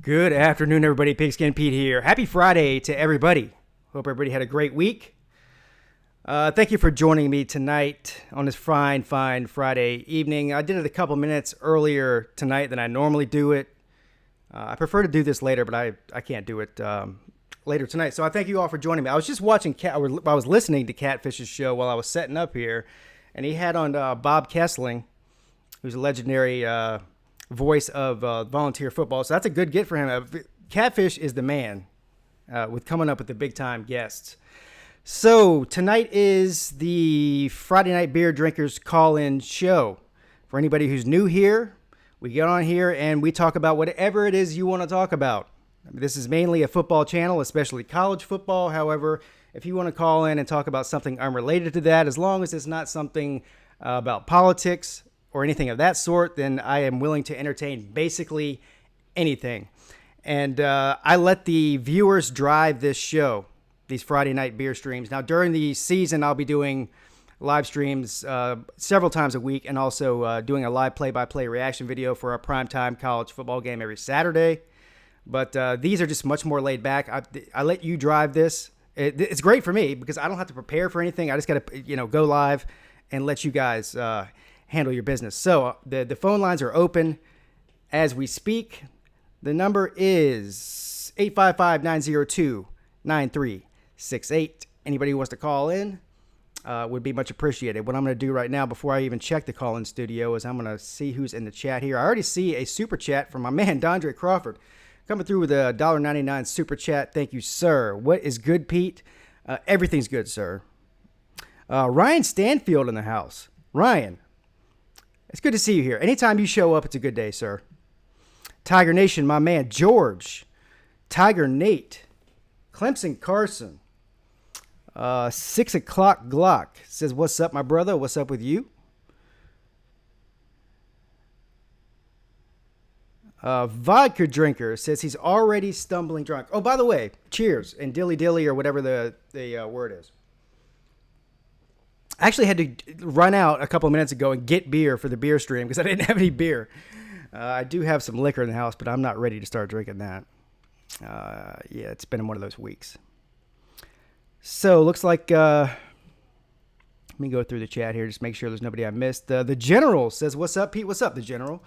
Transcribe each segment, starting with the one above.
Good afternoon, everybody. Pigskin Pete here. Happy Friday to everybody. Hope everybody had a great week. Thank you for joining me tonight on this fine Friday evening. I did it a couple minutes earlier tonight than I normally do it. I prefer to do this later, but I can't do it later tonight. So I thank you all for joining me. I was just watching, I was listening to Catfish's show while I was setting up here, and he had on Bob Kessling, who's a legendary voice of volunteer football. So that's a good get for him. Catfish is the man with coming up with the big time guests. So tonight is the Friday Night Beer Drinkers call-in show. For anybody who's new here, we get on here and we talk about whatever it is you want to talk about. This is mainly a football channel, especially college football. However, if you want to call in and talk about something unrelated to that, as long as it's not something about politics or anything of that sort, then I am willing to entertain basically anything. And I let the viewers drive this show, these Friday night beer streams. Now, during the season, I'll be doing live streams several times a week and also doing a live play-by-play reaction video for our primetime college football game every Saturday. But these are just much more laid back. I let you drive this. It's great for me because I don't have to prepare for anything. I just got to go live and let you guys handle your business. So the phone lines are open as we speak. The number is 855-902-9368. Anybody who wants to call in would be much appreciated. What I'm going to do right now before I even check the call-in studio is I'm going to see who's in the chat here. I already see a super chat from my man, Dondre Crawford, coming through with a $1.99 super chat. Thank you, sir. What is good, Pete? Everything's good, sir. Ryan Stanfield in the house. Ryan, it's good to see you here. Anytime you show up, it's a good day, sir. Tiger Nation, my man, George. Tiger Nate. Clemson Carson. 6 o'clock Glock says, what's up, my brother? What's up with you? Vodka Drinker says he's already stumbling drunk. Oh, by the way, cheers and dilly dilly or whatever the word is. I actually had to run out a couple of minutes ago and get beer for the beer stream because I didn't have any beer. I do have some liquor in the house, but I'm not ready to start drinking that. Yeah, it's been one of those weeks. So looks like, let me go through the chat here, just make sure there's nobody I missed. The General says, what's up, Pete? What's up, the General?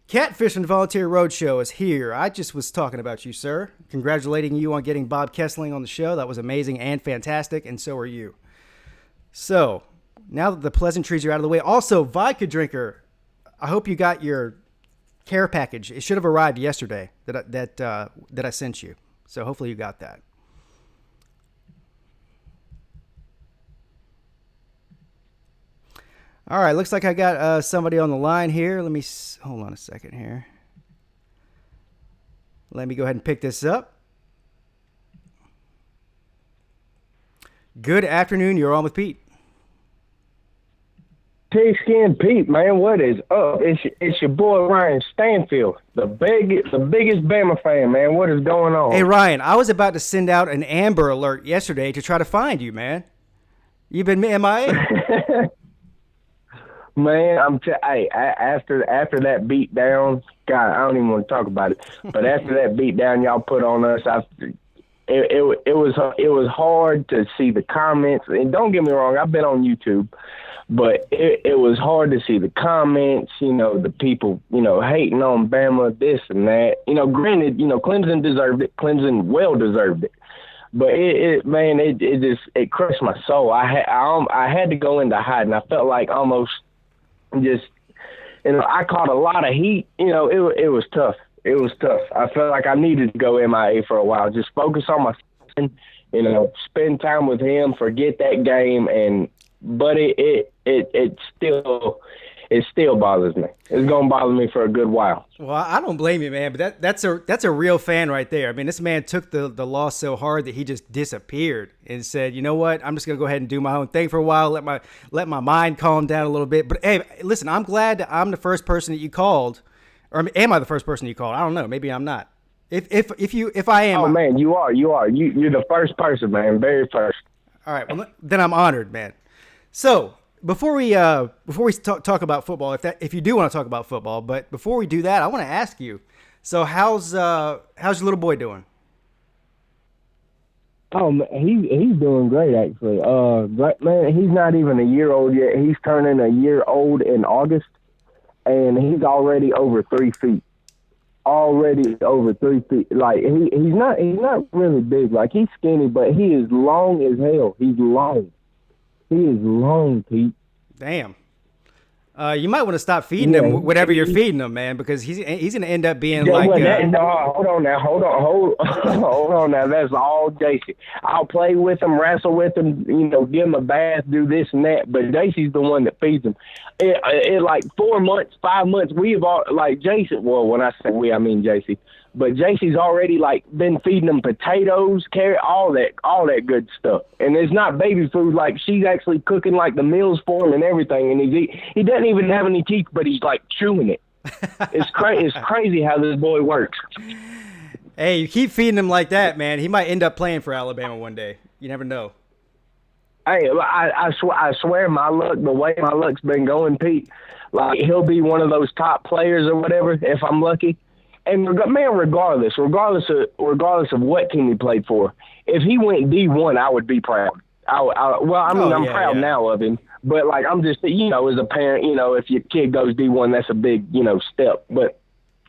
Catfish and Volunteer Roadshow is here. I just was talking about you, sir. Congratulating you on getting Bob Kessling on the show. That was amazing and fantastic, and so are you. So, now that the pleasantries are out of the way, also, Vodka Drinker, I hope you got your care package. It should have arrived yesterday that I sent you. So, hopefully you got that. All right, looks like I got somebody on the line here. Let me hold on a second here. Let me go ahead and pick this up. Good afternoon. You're on with Pete. Pigskin Pete, man, what is up? It's your boy Ryan Stanfield, the biggest Bama fan, man. What is going on? Hey Ryan, I was about to send out an Amber Alert yesterday to try to find you, man. You've been MIA. Man, after that beat down, God, I don't even want to talk about it. But after that beat down y'all put on us, it was hard to see the comments. And don't get me wrong, I've been on YouTube, but it was hard to see the comments. The people hating on Bama, this and that. Granted, Clemson deserved it. Clemson well deserved it. But it crushed my soul. I had to go into hiding. I felt like almost. I caught a lot of heat. It was tough. It was tough. I felt like I needed to go MIA for a while. Just focus on my son, spend time with him, forget that game. But it still bothers me. It's gonna bother me for a good while. Well, I don't blame you, man. But that's a real fan right there. I mean, this man took the loss so hard that he just disappeared and said, you know what? I'm just gonna go ahead and do my own thing for a while. Let my mind calm down a little bit. But hey, listen, I'm glad that I'm the first person that you called, or am I the first person you called? I don't know. Maybe I'm not. If I am. Oh man, you are. You're the first person, man. Very first. All right. Well, then I'm honored, man. So. Before we talk about football, if you do want to talk about football, but before we do that, I want to ask you, So how's your little boy doing? Oh man, he's doing great actually. But man, he's not even a year old yet. He's turning a year old in August, and he's already over 3 feet. Already over 3 feet. Like he's not really big. Like he's skinny, but he is long as hell. He's long. He is long, Pete. Damn. You might want to stop feeding him whatever you're feeding him, man, because he's going to end up being no, hold on now. That's all JC. I'll play with him, wrestle with him, give him a bath, do this and that. But JC's the one that feeds him. It like 4 months, 5 months. We've all like JC. Well, when I say we, I mean JC. But JC's already like been feeding them potatoes, carrot, all that good stuff. And it's not baby food. Like she's actually cooking like the meals for him and everything. And he doesn't even have any teeth, but he's like chewing it. It's crazy how this boy works. Hey, you keep feeding him like that, man. He might end up playing for Alabama one day. You never know. Hey, I swear my luck, the way my luck's been going, Pete, like he'll be one of those top players or whatever if I'm lucky. And man, regardless of what team he played for, if he went D1, I would be proud. I'm proud now of him, but like I'm just, as a parent, if your kid goes D1, that's a big, step. But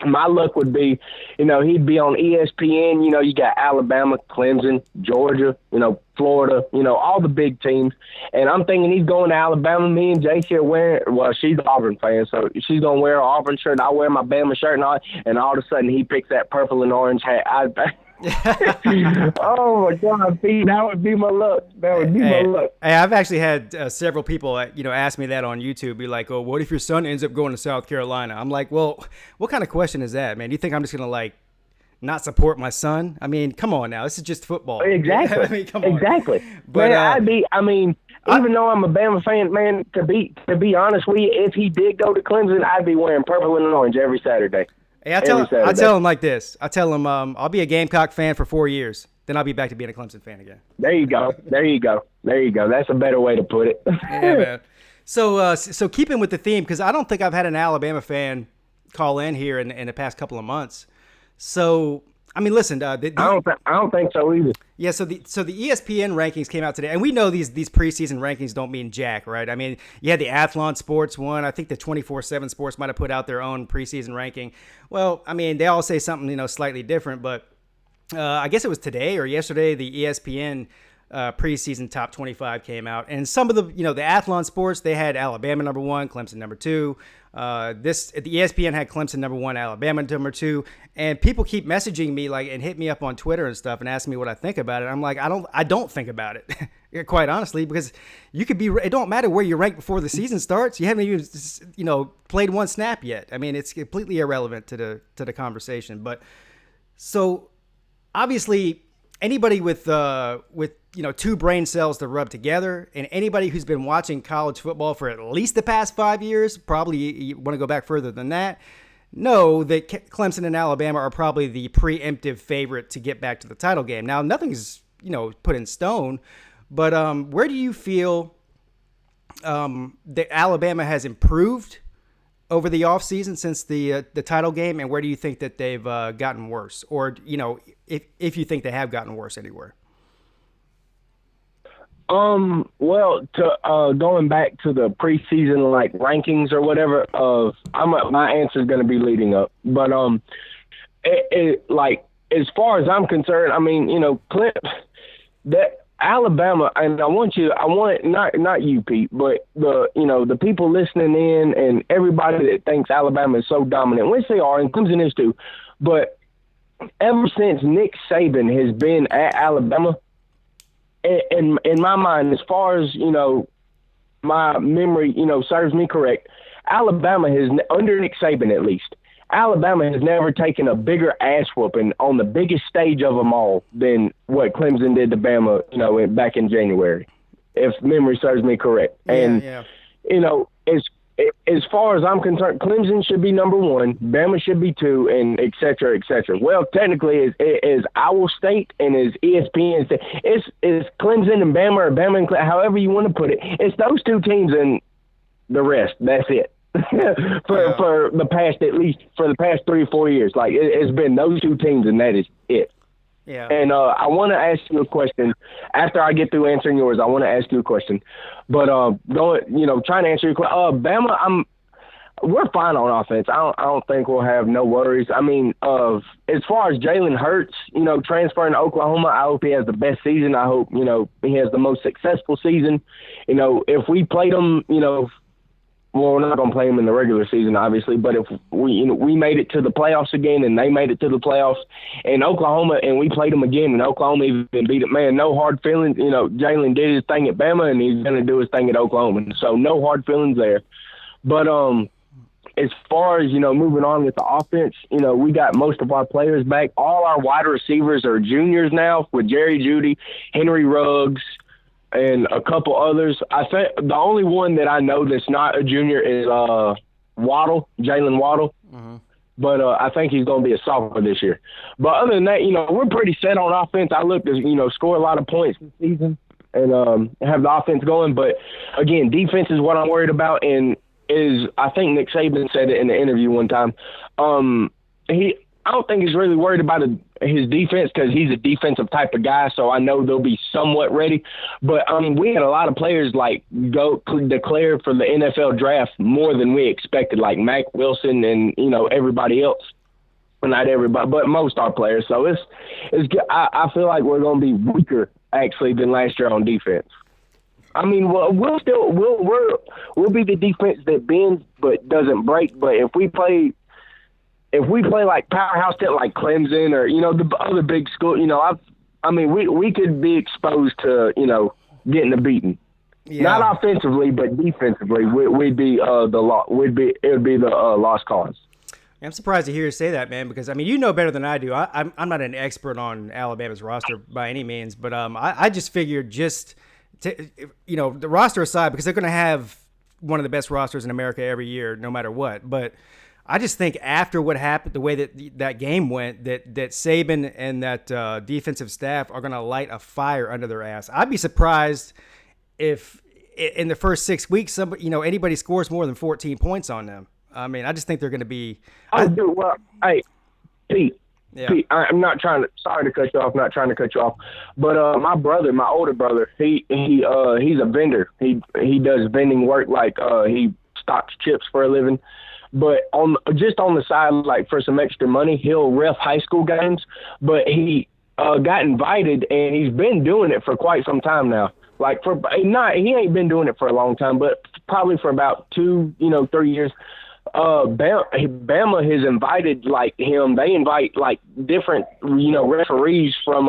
my luck would be, he'd be on ESPN. You got Alabama, Clemson, Georgia, Florida, all the big teams. And I'm thinking he's going to Alabama. Me and JC are wearing, well, she's an Auburn fan, so she's going to wear an Auburn shirt. I'll wear my Bama shirt and all of a sudden he picks that purple and orange hat. Oh my God, Pete, that would be my luck. My luck. Hey, I've actually had several people, ask me that on YouTube. Be like, "Oh, what if your son ends up going to South Carolina?" I'm like, "Well, what kind of question is that, man? Do you think I'm just gonna not support my son? I mean, come on now, this is just football." Exactly. I mean, come on. Exactly. But even though I'm a Bama fan, man, to be honest with you, if he did go to Clemson, I'd be wearing purple and orange every Saturday. Hey, I tell him like this. I tell him I'll be a Gamecock fan for 4 years. Then I'll be back to being a Clemson fan again. There you go. That's a better way to put it. Yeah, man. So keeping with the theme, because I don't think I've had an Alabama fan call in here in the past couple of months. So, I mean, listen. I don't think so either. Yeah, so the ESPN rankings came out today, and we know these preseason rankings don't mean jack, right? I mean, you had the Athlon Sports one. I think the 24/7 Sports might have put out their own preseason ranking. Well, I mean, they all say something slightly different, but I guess it was today or yesterday the ESPN preseason top 25 came out, and some of the the Athlon Sports, they had Alabama number 1, Clemson number 2. The ESPN had Clemson number 1, Alabama number 2, and people keep messaging me and hit me up on Twitter and stuff and asking me what I think about it. I'm like, I don't think about it, quite honestly, because you could be. It don't matter where you rank before the season starts. You haven't even played one snap yet. I mean, it's completely irrelevant to the conversation. But so obviously, anybody with two brain cells to rub together, and anybody who's been watching college football for at least the past 5 years, probably you want to go back further than that, know that Clemson and Alabama are probably the preemptive favorite to get back to the title game. Now, nothing's put in stone, but where do you feel that Alabama has improved over the offseason since the title game, and where do you think that they've gotten worse, or if you think they have gotten worse anywhere? Well, going back to the preseason rankings or whatever, my answer is going to be leading up. But as far as I'm concerned, I mean, that Alabama, and I want not you, Pete, but the people listening in and everybody that thinks Alabama is so dominant, which they are, and Clemson is too. But ever since Nick Saban has been at Alabama, in my mind, as far as my memory serves me correct, Alabama has, under Nick Saban at least, Alabama has never taken a bigger ass whooping on the biggest stage of them all than what Clemson did to Bama back in January, if memory serves me correct. Yeah. As far as I'm concerned, Clemson should be number 1, Bama should be 2, and et cetera, et cetera. Well, technically, as Iowa State and as ESPN, it's Clemson and Bama, or Bama and however you want to put it. It's those two teams and the rest. That's it. for the past 3 or 4 years. Like it's been those two teams, and that is it. Yeah. And I want to ask you a question after I get through answering yours. I want to ask you a question, but trying to answer your question. Bama, we're fine on offense. I don't think we'll have no worries. I mean, as far as Jalen Hurts, transferring to Oklahoma, I hope he has the best season. I hope he has the most successful season. If we played him, well, we're not going to play them in the regular season, obviously, but if we made it to the playoffs again and they made it to the playoffs in Oklahoma and we played them again and Oklahoma even beat it, man, no hard feelings. Jalen did his thing at Bama and he's going to do his thing at Oklahoma. So no hard feelings there. But as far as, moving on with the offense, we got most of our players back. All our wide receivers are juniors now with Jerry Jeudy, Henry Ruggs, and a couple others. I think the only one that I know that's not a junior is Jalen Waddle. Mm-hmm. But I think he's going to be a sophomore this year. But other than that, we're pretty set on offense. I look to, score a lot of points this season and have the offense going. But, again, defense is what I'm worried about. And I think Nick Saban said it in the interview one time. I don't think he's really worried about his defense because he's a defensive type of guy, so I know they'll be somewhat ready. But, we had a lot of players, go declare for the NFL draft more than we expected, like Mack Wilson and, everybody else. Well, not everybody, but most our players. So it's I feel like we're going to be weaker, actually, than last year on defense. I mean, we'll be the defense that bends but doesn't break. But if we play like powerhouse team like Clemson or the other big school, we could be exposed to getting a beating. Yeah. Not offensively, but defensively, it would be the lost cause. I'm surprised to hear you say that, man, because you know better than I do. I'm not an expert on Alabama's roster by any means, but I just figured the roster aside, because they're going to have one of the best rosters in America every year, no matter what, but I just think after what happened, the way that game went, that Saban and that defensive staff are going to light a fire under their ass. I'd be surprised if in the first 6 weeks, anybody scores more than 14 points on them. I just think they're going to be. Hey, Pete. Yeah. Pete, I'm not trying to. Sorry to cut you off. Not trying to cut you off. But my older brother, he's a vendor. He does vending work. He stocks chips for a living. But on the side, for some extra money, he'll ref high school games. But he got invited, and he's been doing it for quite some time now. He ain't been doing it for a long time, but probably for about 2, 3 years. Bama has invited him. They invite different referees from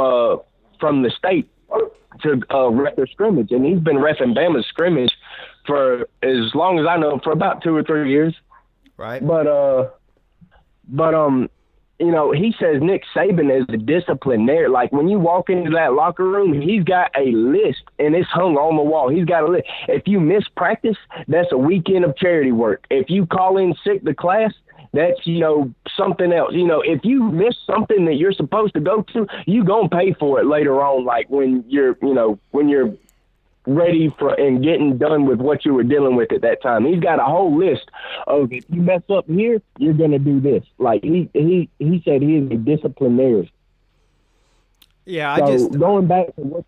the state to ref their scrimmage, and he's been reffing Bama's scrimmage for as long as I know, for about 2 or 3 years. Right. But he says Nick Saban is the disciplinarian. When you walk into that locker room, he's got a list, and it's hung on the wall. He's got a list. If you miss practice, that's a weekend of charity work. If you call in sick to class, that's, something else. If you miss something that you're supposed to go to, you gonna pay for it later on, when you're ready for and getting done with what you were dealing with at that time. He's got a whole list of, if you mess up here, you're going to do this. He said he is a disciplinarian. Yeah, so going back to what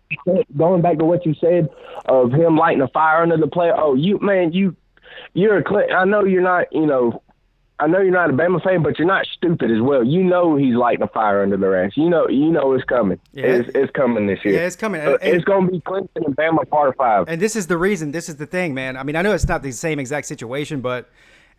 you said of him lighting a fire under the player. Oh, I know you're not, I know you're not a Bama fan, but you're not stupid as well. He's lighting a fire under their ass. It's coming. Yeah. It's coming this year. Yeah, it's coming. It's going to be Clemson and Bama part 5. And this is the reason. This is the thing, man. I know it's not the same exact situation, but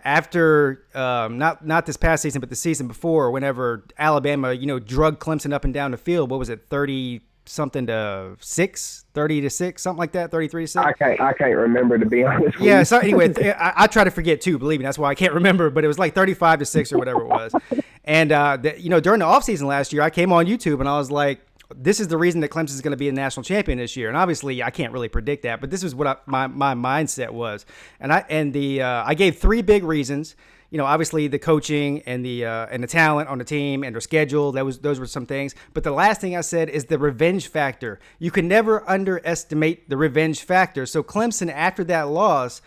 after not this past season, but the season before, whenever Alabama, drug Clemson up and down the field, what was it, 30-something to 6, 30-6, something like that, 33-6. I can't remember, to be honest. Yeah. So anyway, I try to forget too. Believe me, that's why I can't remember. But it was 35-6 or whatever it was. And during the offseason last year, I came on YouTube and I was like, this is the reason that Clemson is going to be a national champion this year. And obviously, I can't really predict that, but this is what my mindset was. And I gave 3 big reasons. Obviously the coaching and the talent on the team and their schedule. Those were some things. But the last thing I said is the revenge factor. You can never underestimate the revenge factor. So Clemson, after that loss,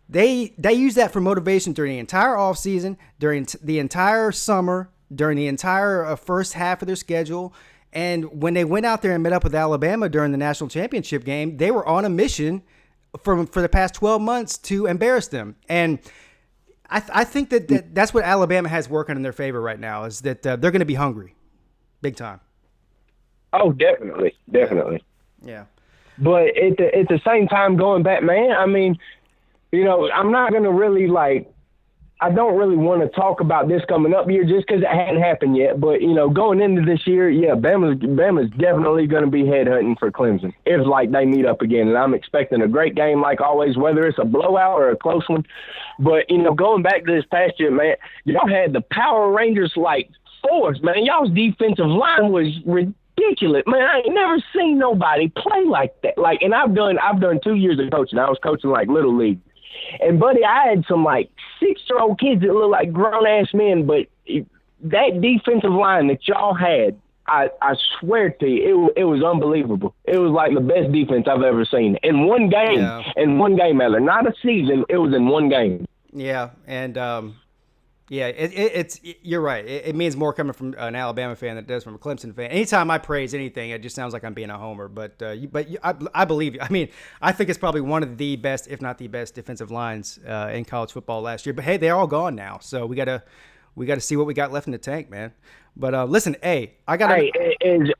They use that for motivation during the entire offseason, during the entire summer, during the entire first half of their schedule. And when they went out there and met up with Alabama during the national championship game, they were on a mission for the past 12 months to embarrass them. And I think that's what Alabama has working in their favor right now, is that they're going to be hungry, big time. Oh, definitely. Yeah. But at the same time, going back, man, I mean, I'm not going to really I don't really want to talk about this coming up year just because it hadn't happened yet. But, going into this year, yeah, Bama's definitely going to be headhunting for Clemson if, they meet up again. And I'm expecting a great game like always, whether it's a blowout or a close one. But, going back to this past year, man, y'all had the Power Rangers force, man. Y'all's defensive line was ridiculous. Man, I ain't never seen nobody play like that. And I've done 2 years of coaching. I was coaching, Little League. And, buddy, I had some, 6-year-old kids that look like grown-ass men, but that defensive line that y'all had, I swear to you, it was unbelievable. It was, the best defense I've ever seen. In one game, Eller. Not a season. It was in one game. Yeah, and, it's you're right. It means more coming from an Alabama fan than it does from a Clemson fan. Anytime I praise anything, it just sounds like I'm being a homer. But I believe you. I mean, I think it's probably one of the best, if not the best, defensive lines in college football last year. But hey, they're all gone now, so we gotta see what we got left in the tank, man. But listen, hey, I gotta. Hey, is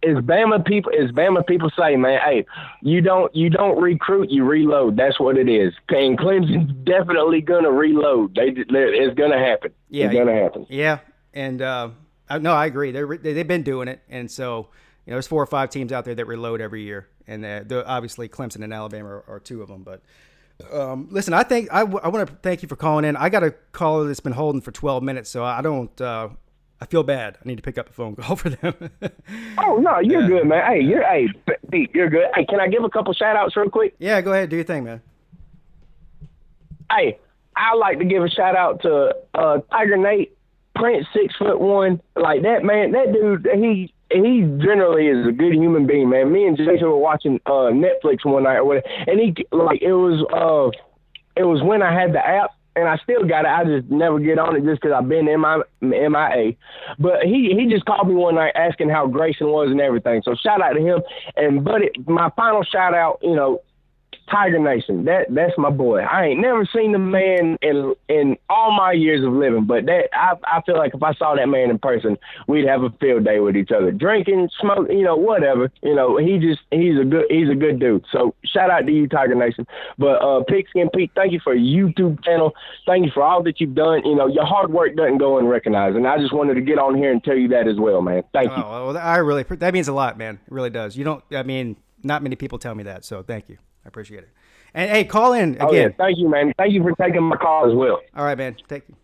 Bama people say, man? Hey, you don't recruit, you reload. That's what it is. And Clemson's definitely gonna reload. It's gonna happen. Yeah, it's gonna happen. Yeah, and no, I agree. They've been doing it, and so there's 4 or 5 teams out there that reload every year, and obviously Clemson and Alabama are 2 of them. But listen, I think I want to thank you for calling in. I got a caller that's been holding for 12 minutes, so I don't. I feel bad. I need to pick up a phone call for them. Oh no, you're good, man. Hey, Pete, you're good. Hey, can I give a couple shout outs real quick? Yeah, go ahead. Do your thing, man. Hey, I'd like to give a shout out to Tiger Nate, Prince 6'1". That man, that dude, he generally is a good human being, man. Me and Jason were watching Netflix one night or whatever, and it was when I had the app. And I still got it. I just never get on it just because I've been MIA. But he just called me one night asking how Grayson was and everything. So shout out to him. And buddy, my final shout out, Tiger Nation. That's my boy. I ain't never seen the man in all my years of living, but I feel like if I saw that man in person, we'd have a field day with each other, drinking, smoke, whatever. He's a good dude. So shout out to you, Tiger Nation. But Pigskin Pete, thank you for your YouTube channel. Thank you for all that you've done. Your hard work doesn't go unrecognized, and I just wanted to get on here and tell you that as well, man. Thank you. Well, that means a lot, man. It really does. Not many people tell me that, so thank you. I appreciate it. And, hey, call in again. Oh, yeah. Thank you, man. Thank you for taking my call as well. All right, man. Thank you.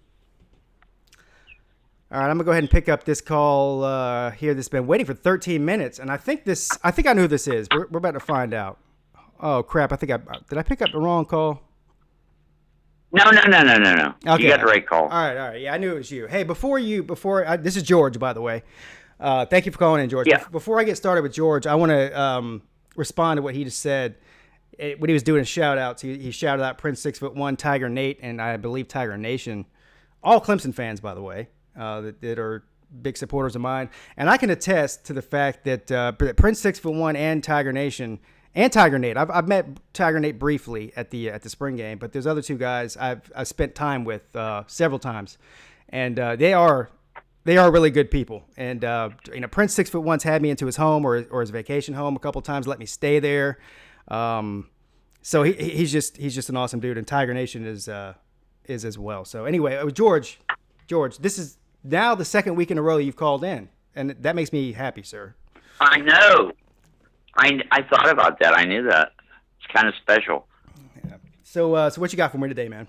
All right, I'm going to go ahead and pick up this call here that's been waiting for 13 minutes. And I think I know who this is. We're about to find out. Oh, crap. Did I pick up the wrong call? No. Okay. You got the right call. All right. Yeah, I knew it was you. Hey, this is George, by the way. Thank you for calling in, George. Yeah. Before I get started with George, I want to respond to what he just said. When he was doing his shout-outs, he shouted out Prince 6'1", Tiger Nate, and I believe Tiger Nation. All Clemson fans, by the way, that are big supporters of mine. And I can attest to the fact that Prince 6'1" and Tiger Nation and Tiger Nate. I've met Tiger Nate briefly at the spring game, but there's other 2 guys I've spent time with several times, and they are really good people. And Prince 6'1"'s had me into his home or his vacation home a couple times, let me stay there. So he's just an awesome dude, and Tiger Nation is as well. So anyway, George, this is now the second week in a row you've called in, and that makes me happy, sir. I know. I thought about that. I knew that. It's kind of special. Yeah. So what you got for me today, man?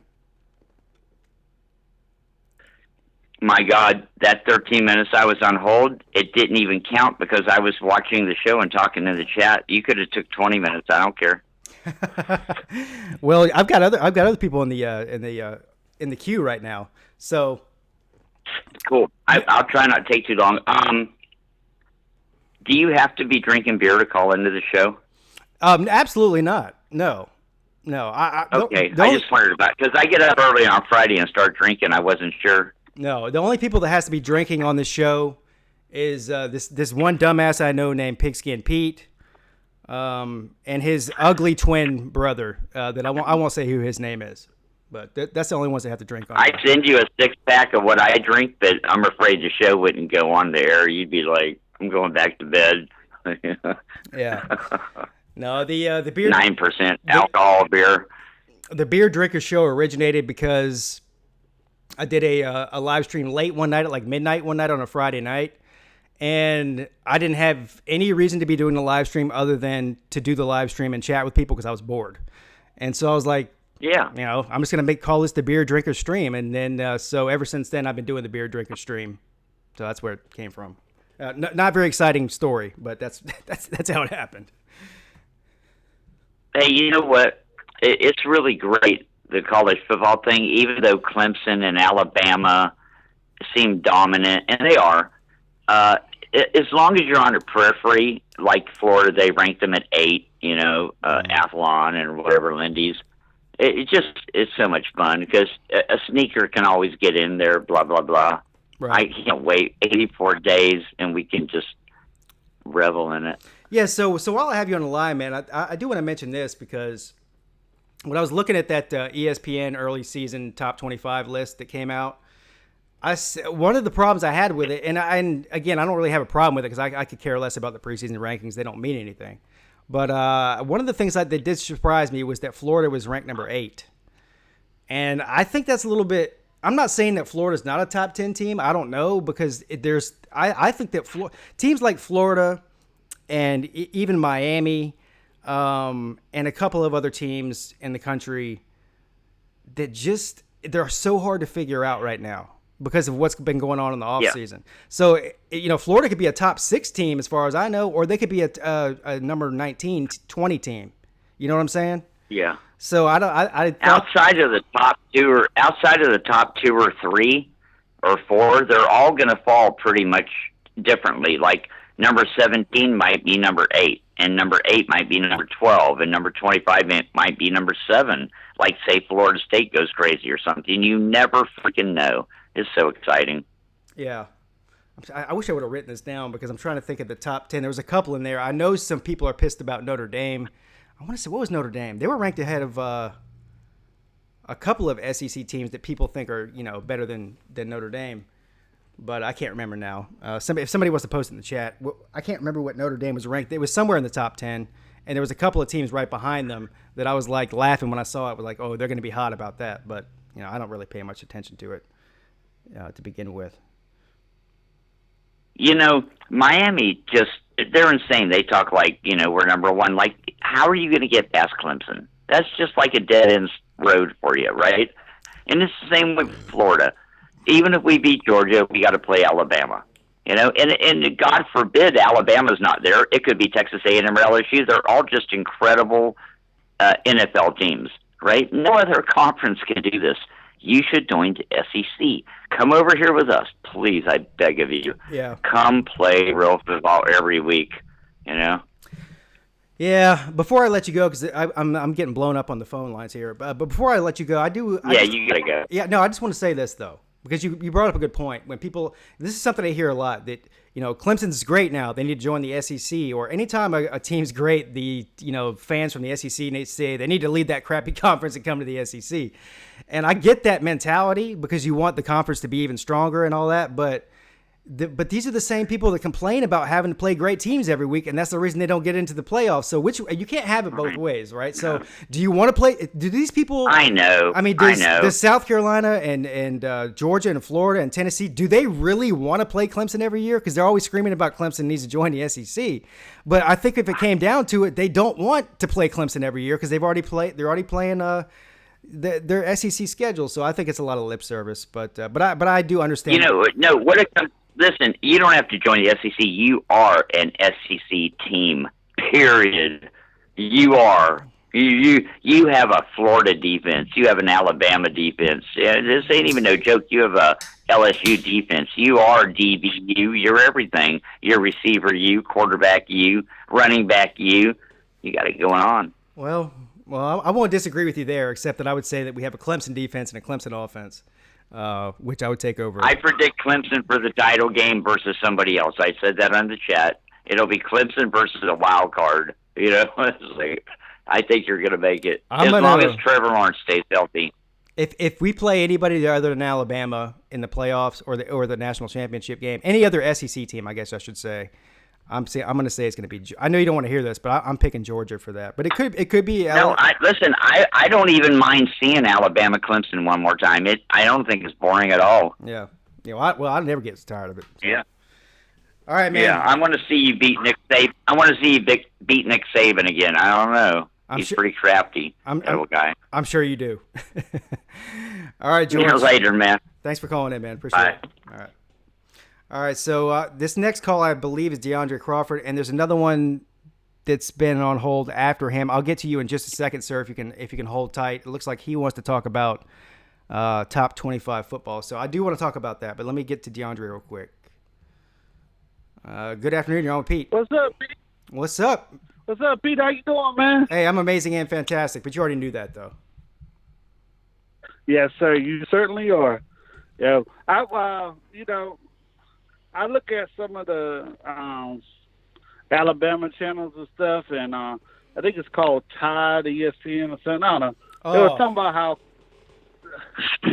My God, that 13 minutes I was on hold, it didn't even count because I was watching the show and talking in the chat. You could have took 20 minutes. I don't care. Well, I've got other people in the queue right now. So cool. I'll try not to take too long. Do you have to be drinking beer to call into the show? Absolutely not. No. No, Okay, I just wondered about because I get up early on Friday and start drinking. I wasn't sure. No, the only people that has to be drinking on this show is this one dumbass I know named Pigskin Pete, and his ugly twin brother that I won't say who his name is, but that's the only ones that have to drink on. I send you a 6-pack of what I drink, but I'm afraid the show wouldn't go on the air. You'd be like, I'm going back to bed. Yeah. No, the beer 9% alcohol beer. The Beer Drinkers Show originated because I did a live stream late one night at like midnight one night on a Friday night, and I didn't have any reason to be doing the live stream other than to do the live stream and chat with people because I was bored. And so I was like, yeah, I'm just gonna call this the Beer Drinkers Stream, and then so ever since then I've been doing the Beer Drinkers Stream. So that's where it came from. Not very exciting story, but that's how it happened. Hey, you know what? It's really great, the college football thing, even though Clemson and Alabama seem dominant, and they are. As long as you're on the periphery, like Florida, they rank them at 8, Athlon and whatever, Lindy's. It's so much fun because a sneaker can always get in there, blah, blah, blah. Right. I can't wait 84 days, and we can just revel in it. Yeah, so while I have you on the line, man, I do want to mention this because when I was looking at that ESPN early season top 25 list that came out, one of the problems I had with it, and again, I don't really have a problem with it because I could care less about the preseason rankings. They don't mean anything. But one of the things that did surprise me was that Florida was ranked number 8. And I think that's a little bit – I'm not saying that Florida's not a top 10 team. I don't know because I think that teams like Florida – and even Miami, and a couple of other teams in the country that they're so hard to figure out right now because of what's been going on in the offseason. Yeah. So, Florida could be a top 6 team as far as I know, or they could be a number 19, 20 team. You know what I'm saying? Yeah. So outside of the top 2 or 3 or 4, they're all going to fall pretty much differently. Like, number 17 might be number 8, and number 8 might be number 12, and number 25 might be number 7. Like, say, Florida State goes crazy or something. You never freaking know. It's so exciting. Yeah. I wish I would have written this down because I'm trying to think of the top 10. There was a couple in there. I know some people are pissed about Notre Dame. I want to say, what was Notre Dame? They were ranked ahead of a couple of SEC teams that people think are, better than Notre Dame. But I can't remember now. If somebody wants to post it in the chat, I can't remember what Notre Dame was ranked. It was somewhere in the top 10, and there was a couple of teams right behind them that I was like laughing when I saw it. Was like, oh, they're going to be hot about that. But I don't really pay much attention to it to begin with. Miami they're insane. They talk like we're number 1. Like, how are you going to get past Clemson? That's just like a dead end road for you, right? And it's the same with Florida. Even if we beat Georgia, we got to play Alabama, and God forbid Alabama's not there. It could be Texas A&M or LSU. They're all just incredible NFL teams, right? No other conference can do this. You should join the SEC. Come over here with us, please. I beg of you. Yeah. Come play real football every week, Yeah, before I let you go, because I'm getting blown up on the phone lines here, but before I let you go, you gotta go. Yeah, no, I just want to say this though. Because you brought up a good point. When people, this is something I hear a lot, that, Clemson's great now. They need to join the SEC. Or anytime a team's great, the, fans from the SEC need to say they need to leave that crappy conference and come to the SEC. And I get that mentality because you want the conference to be even stronger and all that. But these are the same people that complain about having to play great teams every week, and that's the reason they don't get into the playoffs. So you can't have it both ways, right? So do you want to play? Do these people? I know. I mean, does South Carolina and Georgia and Florida and Tennessee, do they really want to play Clemson every year? Because they're always screaming about Clemson needs to join the SEC. But I think if it came down to it, they don't want to play Clemson every year because they're already playing their SEC schedule. So I think it's a lot of lip service. But I do understand. What it comes. Listen, you don't have to join the SEC. You are an SEC team, period. You are. You have a Florida defense. You have an Alabama defense. This ain't even no joke. You have a LSU defense. You are DBU. You're everything. You're receiver, you, quarterback, you, running back, you. You got it going on. Well, Well, I won't disagree with you there, except that I would say that we have a Clemson defense and a Clemson offense, which I would take over. I predict Clemson for the title game versus somebody else. I said that on the chat. It'll be Clemson versus a wild card. It's like, I think you're going to make it as long as Trevor Lawrence stays healthy. If we play anybody other than Alabama in the playoffs or the national championship game, any other SEC team, I guess I should say, I'm going to say it's going to be. I know you don't want to hear this, but I'm picking Georgia for that. But it could be. No, listen. I don't even mind seeing Alabama Clemson one more time. I don't think it's boring at all. Yeah. I never get tired of it. So. Yeah. All right, man. Yeah, I want to see you beat Nick Saban. I want to see you beat Nick Saban again. I don't know. He's pretty crafty, little guy. I'm sure you do. All right, George. See you later, man. Thanks for calling in, man. Appreciate it. All right. So this next call, I believe, is DeAndre Crawford, and there's another one that's been on hold after him. I'll get to you in just a second, sir, if you can hold tight. It looks like he wants to talk about top 25 football. So I do want to talk about that, but let me get to DeAndre real quick. Good afternoon. You're on with Pete. What's up, Pete? What's up? What's up, Pete? How you doing, man? Hey, I'm amazing and fantastic, but you already knew that, though. Yes, sir. You certainly are. Yeah. I look at some of the Alabama channels and stuff, and I think it's called Tide, ESPN, or something. I don't know. Oh. They were talking about how.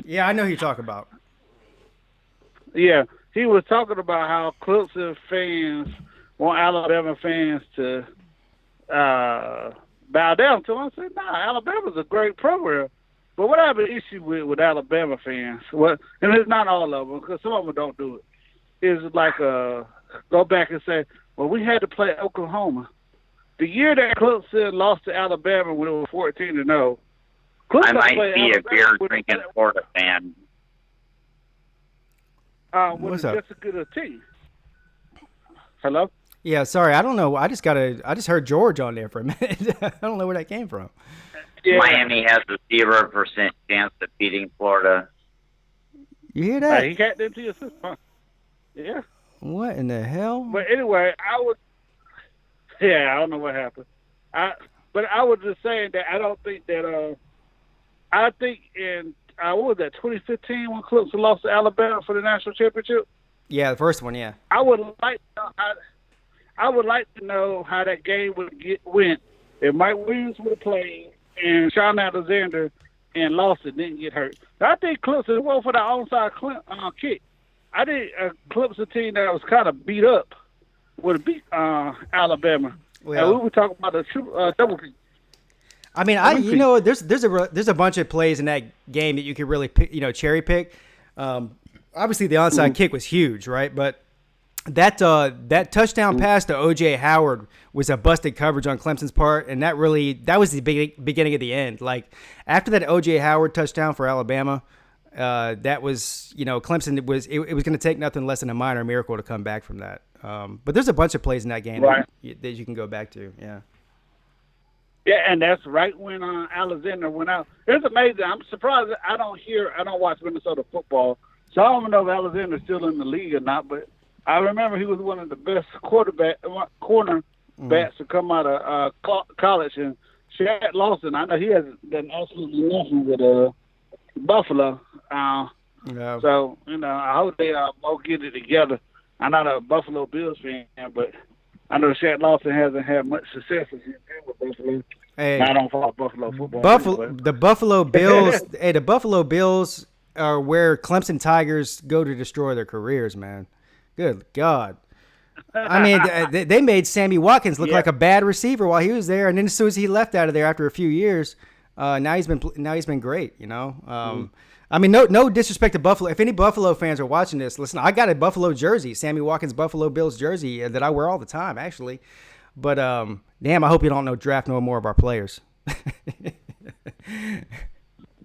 Yeah, I know who you're talking about. Yeah, he was talking about how Clemson fans want Alabama fans to bow down to him. I said, nah, Alabama's a great program. But what I have an issue with Alabama fans, and it's not all of them, because some of them don't do it, is like go back and say, well, we had to play Oklahoma. The year that Clemson lost to Alabama when it was 14-0, I might be a beer-drinking Florida fan. What's up? That's a good team. Hello? Yeah, sorry, I don't know. I just heard George on there for a minute. I don't know where that came from. Yeah. Miami has a 0% chance of beating Florida. You hear that? He got into your system. Yeah. What in the hell? But anyway, I don't know what happened. But I was just saying that I don't think that. I think in what was that 2015 when Clemson lost to Alabama for the national championship? Yeah, the first one. Yeah. I would like to know how that game went if Mike Williams would have played and Sean Alexander and Lawson didn't get hurt. I think Clemson went for the onside kick. I think a Clemson team that was kind of beat up would have beat Alabama. Well, and we were talking about the double kick. I mean, there's a bunch of plays in that game that you could really pick, cherry pick. Obviously, the onside kick was huge, right? But that touchdown pass to O.J. Howard was a busted coverage on Clemson's part, and that was the beginning of the end. Like after that O.J. Howard touchdown for Alabama, that was Clemson it was going to take nothing less than a minor miracle to come back from that. But there's a bunch of plays in that game that you can go back to. Yeah. Yeah, and that's right when Alexander went out. It's amazing. I'm surprised I don't watch Minnesota football, so I don't know if Alexander's still in the league or not. But I remember he was one of the best cornerbacks to come out of college. And Shaq Lawson, I know he hasn't done absolutely nothing with Buffalo. So I hope they both get it together. I'm not a Buffalo Bills fan, but I know Shaq Lawson hasn't had much success with Buffalo. Hey, I don't follow Buffalo football. The Buffalo Bills. Hey, the Buffalo Bills are where Clemson Tigers go to destroy their careers, man. Good God. I mean, they made Sammy Watkins look like a bad receiver while he was there, and then as soon as he left out of there after a few years, now he's been great. I mean, no disrespect to Buffalo. If any Buffalo fans are watching this, listen, I got a Buffalo jersey, Sammy Watkins Buffalo Bills jersey that I wear all the time, actually. But damn, I hope you don't draft no more of our players. Yeah,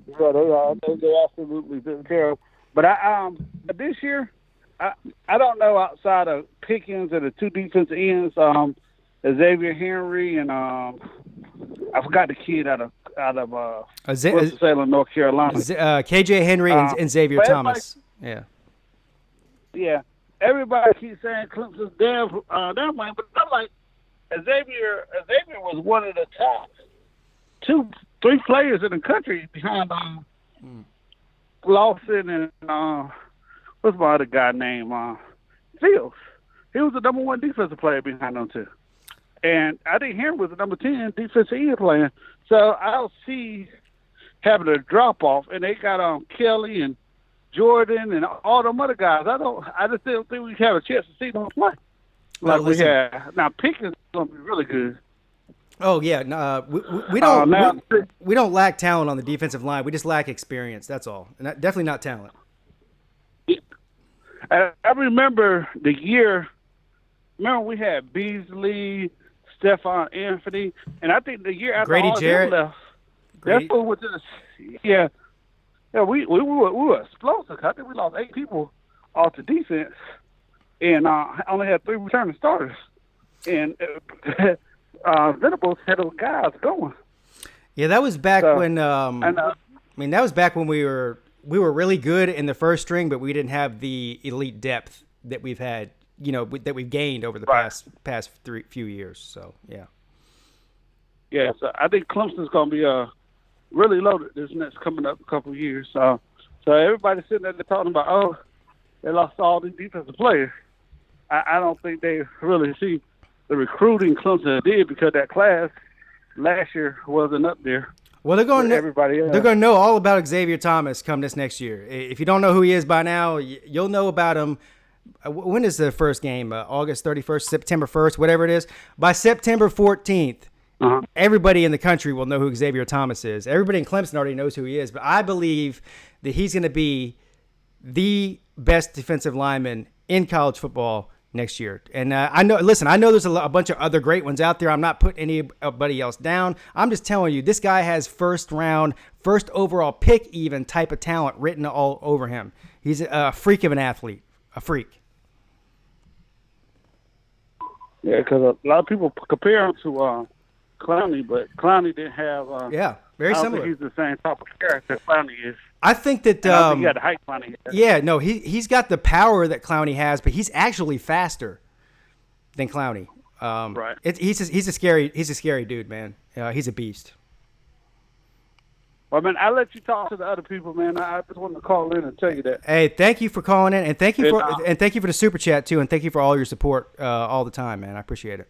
they absolutely didn't care. But this year, I don't know outside of Pickens and the two defensive ends, Xavier Henry and I forgot the kid out of Winston-Salem, North Carolina. KJ Henry and Xavier Thomas. Yeah. Everybody keeps saying Clemson's damn lane, but I'm like, Xavier was one of the three players in the country behind Lawson and what's my other guy named Fields. He was the number one defensive player behind them two. And I think Henry was the number 10 defensive end player. So I don't see having a drop off. And they got Kelly and Jordan and all them other guys. I just don't think we have a chance to see them play. Well, we have now. Pickens is going to be really good. Oh yeah, no, we don't we don't lack talent on the defensive line. We just lack experience. That's all, and definitely not talent. I remember the year. Remember we had Beasley, Stephon Anthony, and I think the year after Grady all Jarrett them left, that's what was yeah. We were explosive. I think we lost 8 people off the defense, and only had 3 returning starters, and Venables had those guys going. Yeah, that was back when. that was back when we were really good in the first string, but we didn't have the elite depth that we've had. That we've gained over the past few years. So yeah. Yeah, so I think Clemson's going to be really loaded this next coming up couple of years. So everybody's sitting there talking about, they lost all these defensive players. I don't think they really see the recruiting Clemson did because that class last year wasn't up there. Well, they're going to know all about Xavier Thomas come this next year. If you don't know who he is by now, you'll know about him. When is the first game? August 31st, September 1st, whatever it is. By September 14th, everybody in the country will know who Xavier Thomas is. Everybody in Clemson already knows who he is, but I believe that he's going to be the best defensive lineman in college football next year. And I know there's a bunch of other great ones out there. I'm not putting anybody else down. I'm just telling you, this guy has first overall pick even type of talent written all over him. He's a freak of an athlete. A freak. Yeah, because a lot of people compare him to Clowney, but Clowney didn't have. Very similar. He's the same type of character Clowney is. I think that. I think he got the height Clowney has. Yeah, no, he's got the power that Clowney has, but he's actually faster than Clowney. Right. He's a scary dude, man. He's a beast. Well, man, I'll let you talk to the other people, man. I just wanted to call in and tell you that. Hey, thank you for calling in, and thank you for the super chat too, and thank you for all your support all the time, man. I appreciate it.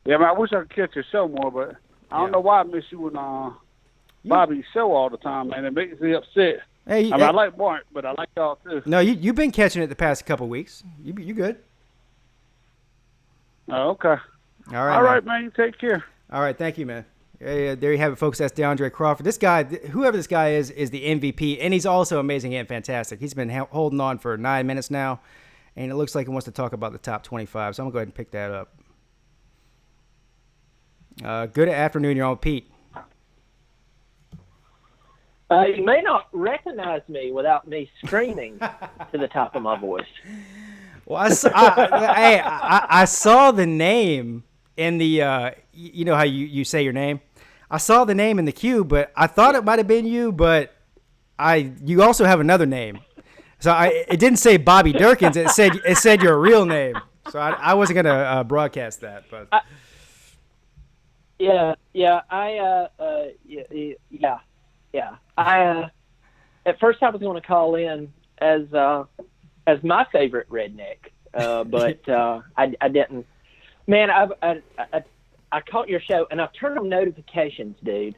Yeah, man. I wish I could catch your show more, but I don't know why I miss you and Bobby's show all the time, man. It makes me upset. Hey, I like Bart, but I like y'all too. No, you've been catching it the past couple weeks. You good? Oh, okay. All right, man. You take care. All right, thank you, man. There you have it, folks. That's DeAndre Crawford. This guy, whoever this guy is the MVP, and he's also amazing and fantastic. He's been holding on for 9 minutes now, and it looks like he wants to talk about the top 25, so I'm going to go ahead and pick that up. Good afternoon. You're on with Pete. You may not recognize me without me screaming to the top of my voice. Well, I saw the name in the, you know how you say your name? I saw the name in the queue, but I thought it might have been you, but you also have another name. So it didn't say Bobby Durkins. It said your real name. So I wasn't going to broadcast that, but. Yeah. At first I was going to call in as my favorite redneck, but I didn't. Man, I caught your show, and I've turned on notifications, dude,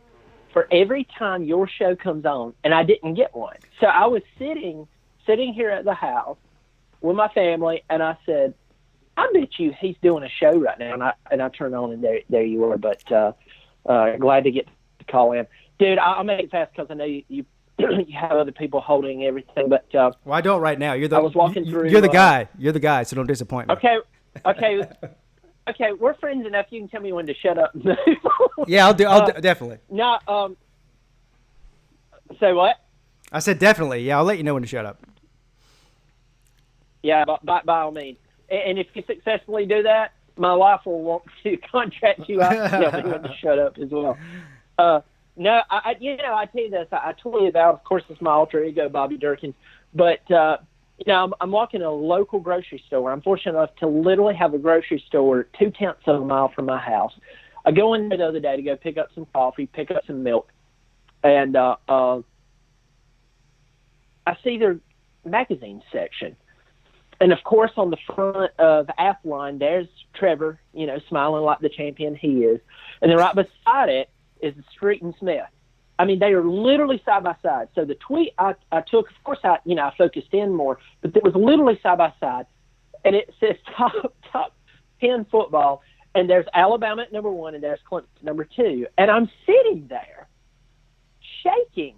for every time your show comes on, and I didn't get one. So I was sitting here at the house with my family, and I said, I bet you he's doing a show right now. And I turned on, and there you were. But glad to get to call in. Dude, I'll make it fast because I know you have other people holding everything. But well, I don't right now. I was walking through. You're the guy. You're the guy, so don't disappoint me. Okay, we're friends enough. You can tell me when to shut up. Yeah, I'll definitely. No, say what? I said definitely. Yeah, I'll let you know when to shut up. Yeah, by all means. And if you successfully do that, my wife will want to contract you out to tell me when to shut up as well. No, I tell you this. I totally about. Of course, it's my alter ego, Bobby Durkins. But I'm walking a local grocery store. I'm fortunate enough to literally have a grocery store 0.2 of a mile from my house. I go in there the other day to go pick up some coffee, pick up some milk, and I see their magazine section. And, of course, on the front of Athlon, there's Trevor, smiling like the champion he is. And then right beside it is Street and Smith. I mean, they are literally side by side. So the tweet I took, of course, I focused in more, but it was literally side by side. And it says top 10 football, and there's Alabama at number 1, and there's Clemson at number 2. And I'm sitting there shaking.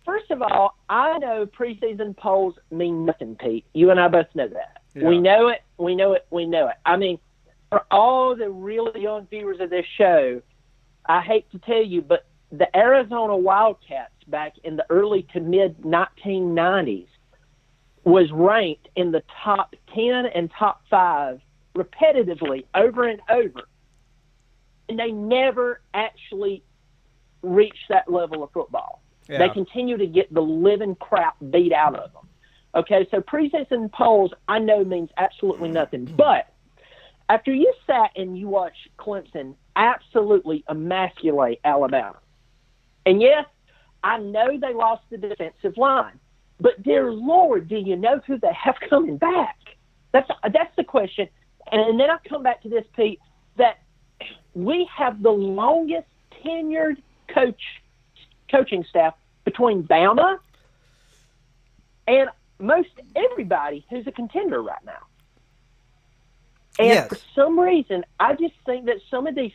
First of all, I know preseason polls mean nothing, Pete. You and I both know that. Yeah. We know it. I mean, for all the really young viewers of this show, I hate to tell you, but the Arizona Wildcats back in the early to mid-1990s was ranked in the top 10 and top 5 repetitively over and over. And they never actually reached that level of football. Yeah. They continue to get the living crap beat out of them. Okay, so preseason polls I know means absolutely nothing. But after you sat and you watched Clemson absolutely emasculate Alabama, and yes, I know they lost the defensive line, but dear Lord, do you know who they have coming back? That's the question. And then I come back to this, Pete, that we have the longest tenured coaching staff between Bama and most everybody who's a contender right now. And yes, for some reason, I just think that some of these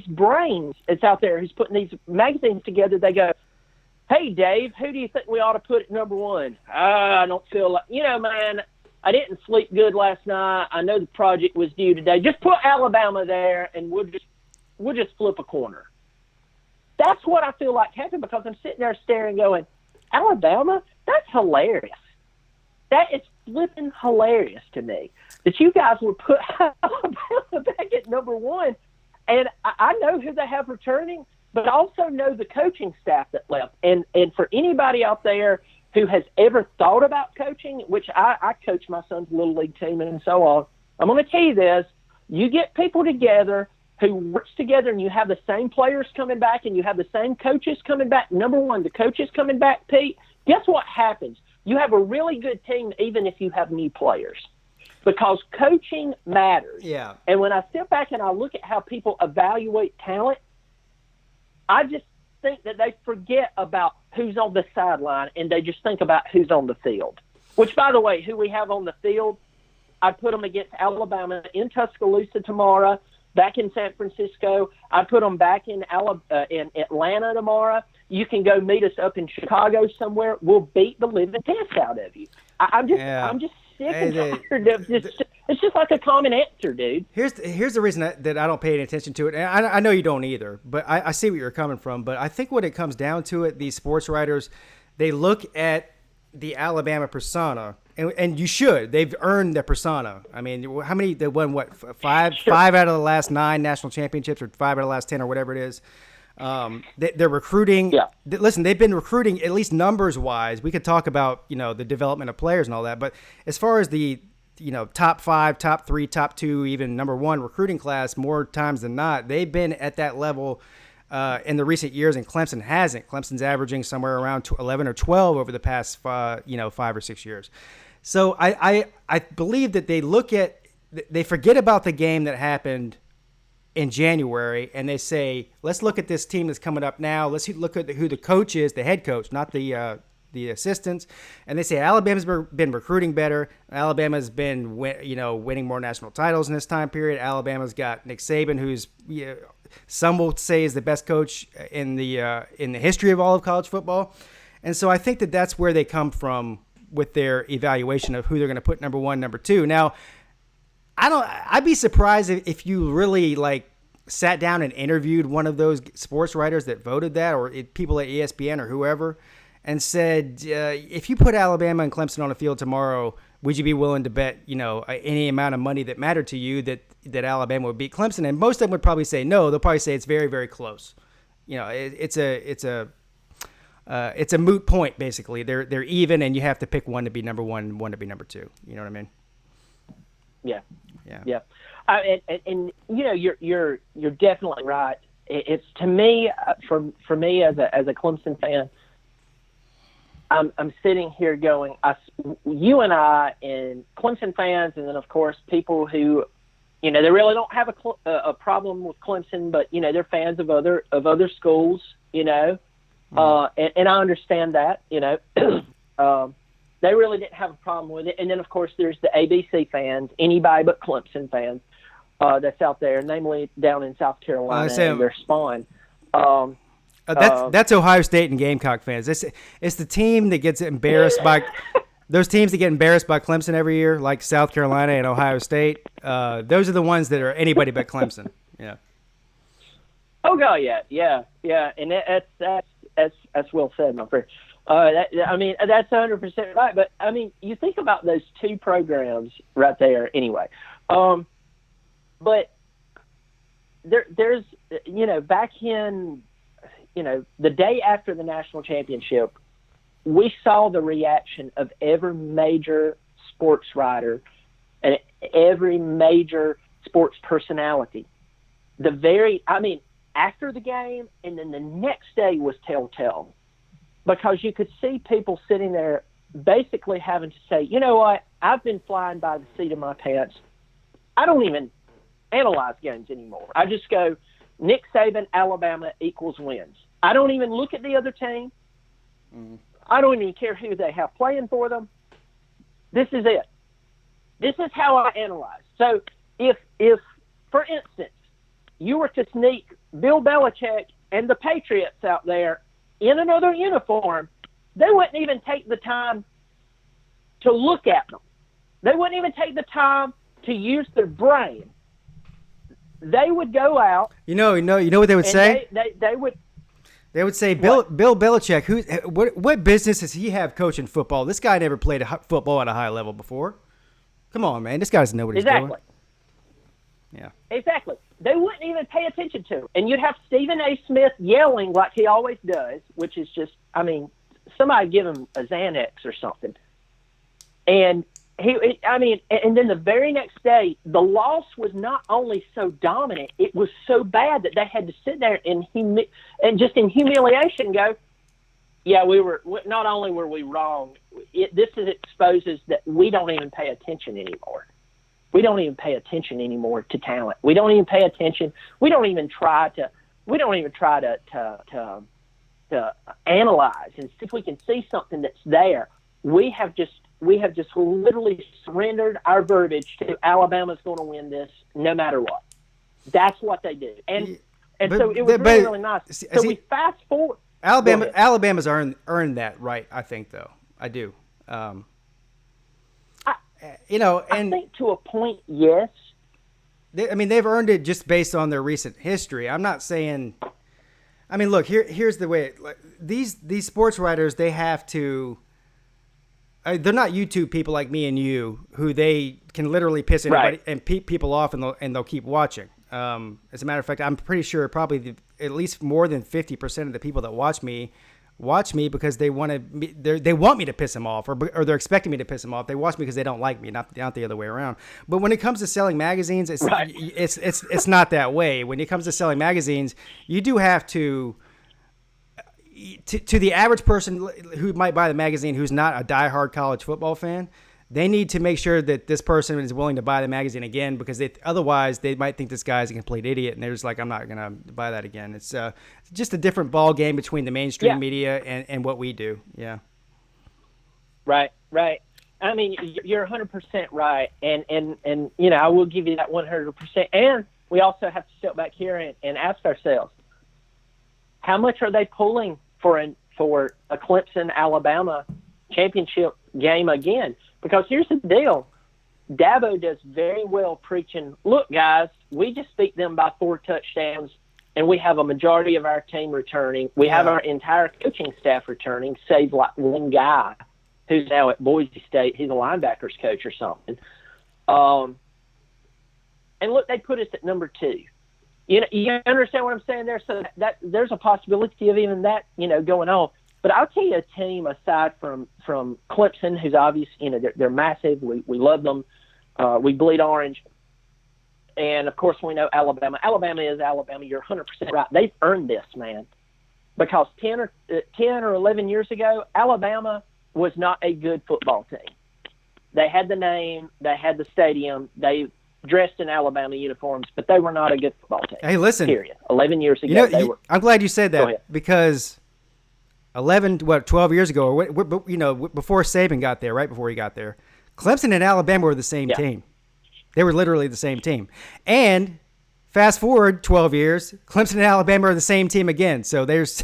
brains that's out there who's putting these magazines together, they go, "Hey, Dave, who do you think we ought to put at number 1? I don't feel like, man, I didn't sleep good last night. I know the project was due today. Just put Alabama there, and we'll just flip a corner." That's what I feel like happened, because I'm sitting there staring going, Alabama? That's hilarious. That is flipping hilarious to me that you guys would put Alabama back at number 1. And I know who they have returning, but I also know the coaching staff that left. And for anybody out there who has ever thought about coaching, which I coach my son's little league team and so on, I'm going to tell you this. You get people together who works together, and you have the same players coming back, and you have the same coaches coming back. Number 1, the coaches coming back, Pete, guess what happens? You have a really good team even if you have new players, because coaching matters. Yeah. And when I step back and I look at how people evaluate talent, I just think that they forget about who's on the sideline, and they just think about who's on the field, which, by the way, who we have on the field, I put them against Alabama in Tuscaloosa tomorrow, back in San Francisco. I put them back in Atlanta tomorrow. You can go meet us up in Chicago somewhere. We'll beat the living piss out of you. I'm just sick and tired of this. It's just like a common answer, dude. Here's the reason that I don't pay any attention to it. And I know you don't either, but I see where you're coming from. But I think when it comes down to it, these sports writers, they look at the Alabama persona, and you should. They've earned their persona. I mean, how many? They won what? Five out of the last 9 national championships, or 5 out of the last 10, or whatever it is. They're recruiting. Yeah. Listen, they've been recruiting, at least numbers wise. We could talk about the development of players and all that, but as far as the top 5, top 3, top 2, even number 1 recruiting class, more times than not, they've been at that level in the recent years, and Clemson hasn't. Clemson's averaging somewhere around 11 or 12 over the past 5 or 6 years. So I believe that they forget about the game that happened in January, and they say, let's look at this team that's coming up now. Let's look at who the coach is, the head coach, not the assistants. And they say Alabama's been recruiting better. Alabama's been winning more national titles in this time period. Alabama's got Nick Saban, who's some will say is the best coach in the history of all of college football. And so I think that that's where they come from with their evaluation of who they're going to put number 1, number 2. Now, I'd be surprised if you really sat down and interviewed one of those sports writers that voted that, or people at ESPN or whoever, and said, if you put Alabama and Clemson on the field tomorrow, would you be willing to bet, any amount of money that mattered to you that Alabama would beat Clemson? And most of them would probably say no. They'll probably say it's very, very close. It's a moot point, basically. They're even, and you have to pick one to be number 1, one to be number 2. You know what I mean? Yeah. Yeah. And you know, you're definitely right. It's to me, for me as a Clemson fan, I'm sitting here going, you and I and Clemson fans, and then of course people who, you know, they really don't have a problem with Clemson, but you know they're fans of other schools, you know, and I understand that, you know, they really didn't have a problem with it. And then of course there's the ABC fans, anybody but Clemson fans that's out there, namely down in South Carolina and their spawn. That's Ohio State and Gamecock fans. It's the team that gets embarrassed by those teams that get embarrassed by Clemson every year, like South Carolina and Ohio State. Those are the ones that are anybody but Clemson. Yeah. Oh God, yeah, and that's well said, my friend. I mean, that's 100% right. But I mean, you think about those two programs right there. Anyway, but there's, you know, back in, you know, the day after the national championship, we saw the reaction of every major sports writer and every major sports personality. After the game, and then the next day was telltale, because you could see people sitting there basically having to say, you know what, I've been flying by the seat of my pants. I don't even analyze games anymore. I just go, Nick Saban, Alabama equals wins. I don't even look at the other team. Mm-hmm. I don't even care who they have playing for them. This is it. This is how I analyze. So if for instance, you were to sneak Bill Belichick and the Patriots out there in another uniform, they wouldn't even take the time to look at them. They wouldn't even take the time to use their brain. They would go out. You know what they would say? They would. They would say, Bill Belichick, what business does he have coaching football? This guy never played football at a high level before. Come on, man. This guy doesn't know what he's doing. Yeah. Exactly. They wouldn't even pay attention to him. And you'd have Stephen A. Smith yelling like he always does, which is just, I mean, somebody give him a Xanax or something. And and then the very next day, the loss was not only so dominant, it was so bad that they had to sit there and just in humiliation go, yeah, not only were we wrong, this exposes that we don't even pay attention anymore. We don't even pay attention anymore to talent. We don't even pay attention. We don't even try to analyze and see if we can see something that's there. We have just literally surrendered our verbiage to Alabama's going to win this no matter what. That's what they do. So it was really nice. So we fast forward. Alabama's earned that right, I think, though. I do. I think to a point, yes. They've earned it just based on their recent history. I'm not saying. I mean, look, here's the way. These sports writers, they have to. They're not YouTube people like me and you, who they can literally piss anybody and people off, and they'll keep watching. As a matter of fact, I'm pretty sure probably at least more than 50% of the people that watch me because they want me to piss them off, or they're expecting me to piss them off. They watch me because they don't like me, not the other way around. But when it comes to selling magazines, it's not that way. When it comes to selling magazines, you do have to the average person who might buy the magazine who's not a diehard college football fan, they need to make sure that this person is willing to buy the magazine again, because otherwise they might think this guy's a complete idiot, and they're just like, I'm not going to buy that again. It's just a different ball game between the mainstream media and what we do. Yeah. Right. I mean, you're 100% right. And I will give you that 100%. And we also have to step back here and ask ourselves, how much are they pulling for a Clemson Alabama championship game again? Because here's the deal. Dabo does very well preaching, look, guys, we just beat them by 4 touchdowns, and we have a majority of our team returning. We have our entire coaching staff returning, save like one guy who's now at Boise State. He's a linebackers coach or something. And look, they put us at number 2. You understand what I'm saying there? So that there's a possibility of even that, going on. But I'll tell you a team aside from Clemson, who's obvious, they're massive. We love them. We bleed orange. And, of course, we know Alabama. Alabama is Alabama. You're 100% right. They've earned this, man. Because 10 or 11 years ago, Alabama was not a good football team. They had the name. They had the stadium. They dressed in Alabama uniforms, but they were not a good football team. Hey, listen. Period. 11 years ago, they were. I'm glad you said that because 12 years ago, or before Saban got there, right before he got there, Clemson and Alabama were the same team. They were literally the same team. And fast forward 12 years, Clemson and Alabama are the same team again. So there's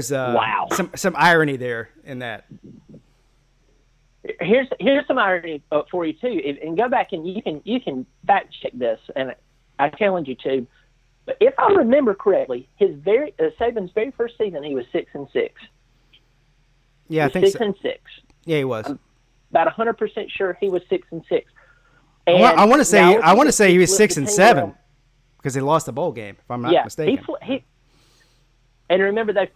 some irony there in that. Here's some irony for you too, and go back and you can fact check this, and I challenge you to. But if I remember correctly, Saban's very first season, he was 6-6. Yeah, I think 6-6. Yeah, he was. I'm about 100% sure he was 6-6. I want to say he was 6-7 because they lost the bowl game, if I'm not mistaken. And remember they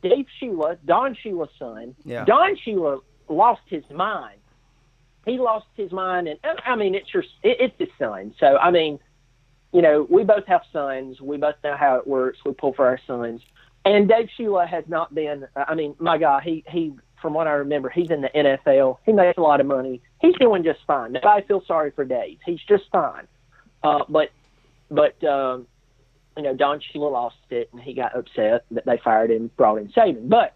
Dave Shula, Don Shula's son. Yeah. Don Shula lost his mind. He lost his mind, and I mean it's his son. So I mean, we both have sons. We both know how it works. We pull for our sons. And Dave Shula has not been. I mean, my God, he from what I remember, he's in the NFL. He makes a lot of money. He's doing just fine. Nobody feels sorry for Dave. He's just fine. But Don Shula lost it, and he got upset that they fired him, brought in Saban. But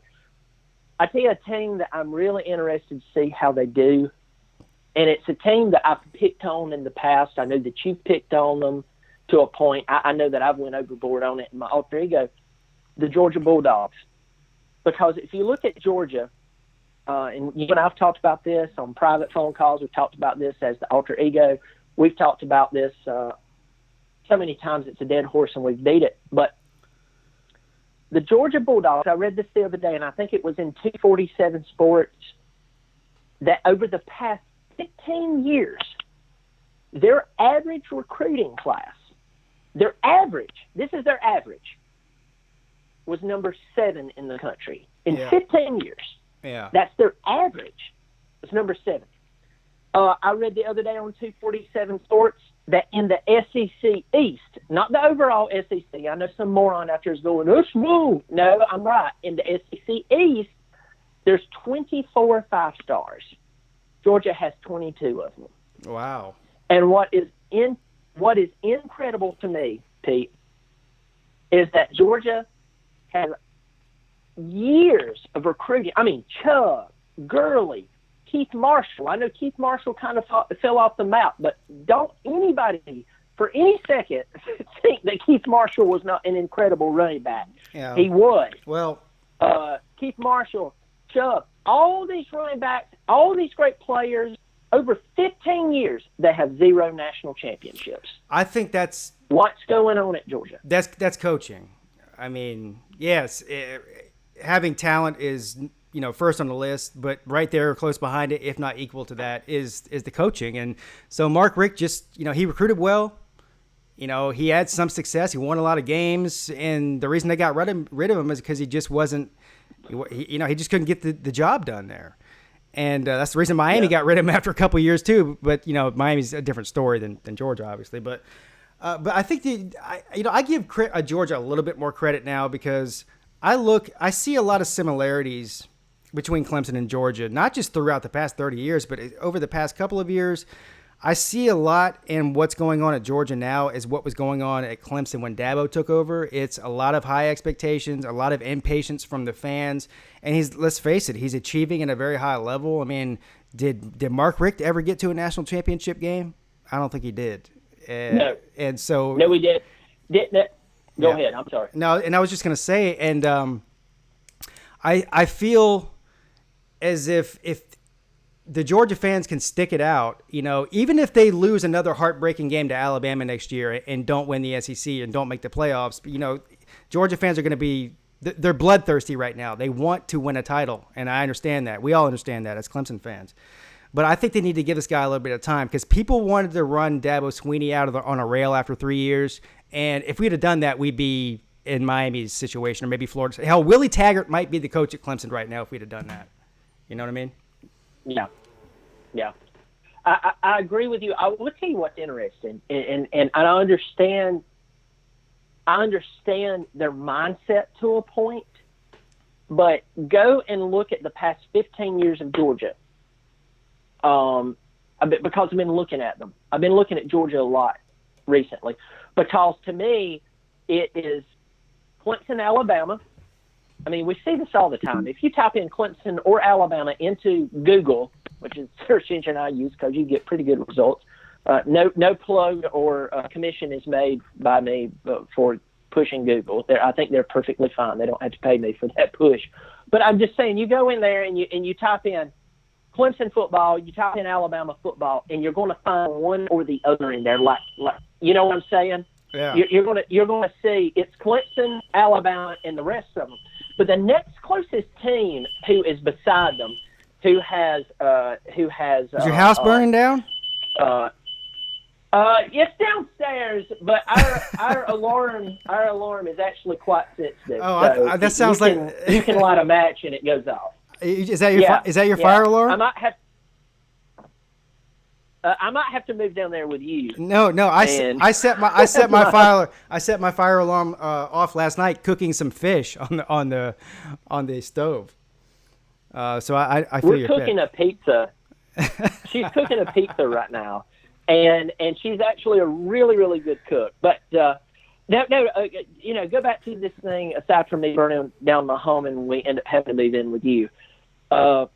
I tell you a team that I'm really interested to see how they do, and it's a team that I've picked on in the past. I know that you've picked on them to a point. I know that I've went overboard on it in my alter ego, the Georgia Bulldogs. Because if you look at Georgia, and you and I have talked about this on private phone calls. We've talked about this as the alter ego. We've talked about this so many times it's a dead horse and we've beat it. But the Georgia Bulldogs, I read this the other day, and I think it was in 247 Sports, that over the past 15 years, their average recruiting class, this is their average, was number 7 in the country in 15 years. Yeah. That's their average. It's number 7. I read the other day on 247 Sports that in the SEC East, not the overall SEC, I know some moron out there is going, that's smooth. No, I'm right. In the SEC East, there's 24 5-stars. Georgia has 22 of them. Wow. And what is incredible to me, Pete, is that Georgia has years of recruiting. I mean, Chubb, Gurley, Keith Marshall. I know Keith Marshall kind of fell off the map, but don't anybody for any second think that Keith Marshall was not an incredible running back. Yeah. He was. Well, Keith Marshall, Chubb, all these running backs, all these great players, over 15 years, they have 0 national championships. I think that's what's going on at Georgia. That's coaching. I mean, yes, having talent is first on the list, but right there, close behind it, if not equal to that, is the coaching. And so Mark Richt just he recruited well. He had some success. He won a lot of games, and the reason they got rid of him is because he just wasn't. He just couldn't get the job done there. And that's the reason Miami got rid of him after a couple of years too. But Miami's a different story than Georgia, obviously. But I think I give Georgia a little bit more credit now because I see a lot of similarities between Clemson and Georgia, not just throughout the past 30 years, but over the past couple of years. I see a lot in what's going on at Georgia now is what was going on at Clemson when Dabo took over. It's a lot of high expectations, a lot of impatience from the fans, and let's face it, he's achieving at a very high level. I mean, did Mark Richt ever get to a national championship game? I don't think he did. No. And so no, we did. Didn't. Go ahead. I'm sorry. No, and I was just going to say, and I feel as if the Georgia fans can stick it out, even if they lose another heartbreaking game to Alabama next year and don't win the SEC and don't make the playoffs, Georgia fans are going to be they're bloodthirsty right now. They want to win a title, and I understand that. We all understand that as Clemson fans. But I think they need to give this guy a little bit of time because people wanted to run Dabo Swinney out on a rail after 3 years, and if we'd have done that, we'd be in Miami's situation or maybe Florida. Hell, Willie Taggart might be the coach at Clemson right now if we'd have done that. You know what I mean? Yeah. I agree with you. I will tell you what's interesting, and I understand their mindset to a point, but go and look at the past 15 years of Georgia. Because I've been looking at them. I've been looking at Georgia a lot recently, because to me, it is Clemson, Alabama. I mean, we see this all the time. If you type in Clemson or Alabama into Google, which is the search engine I use because you get pretty good results, no plug or commission is made by me for pushing Google. I think they're perfectly fine. They don't have to pay me for that push. But I'm just saying, you go in there and you type in Clemson football, you type in Alabama football, and you're going to find one or the other in there. Like you know what I'm saying? Yeah. You're going to see it's Clemson, Alabama, and the rest of them. But the next closest team who is beside them, who has is your house burning down? It's downstairs, but our alarm is actually quite sensitive. Oh, so that sounds like you can light a match and it goes off. Is that your fire alarm? I might have to move down there with you. No. I set my fire alarm off last night cooking some fish on the stove. So I feel we're cooking a pizza. She's cooking a pizza right now, and she's actually a really, really good cook. But go back to this thing. Aside from me burning down my home and we end up having to move in with you. The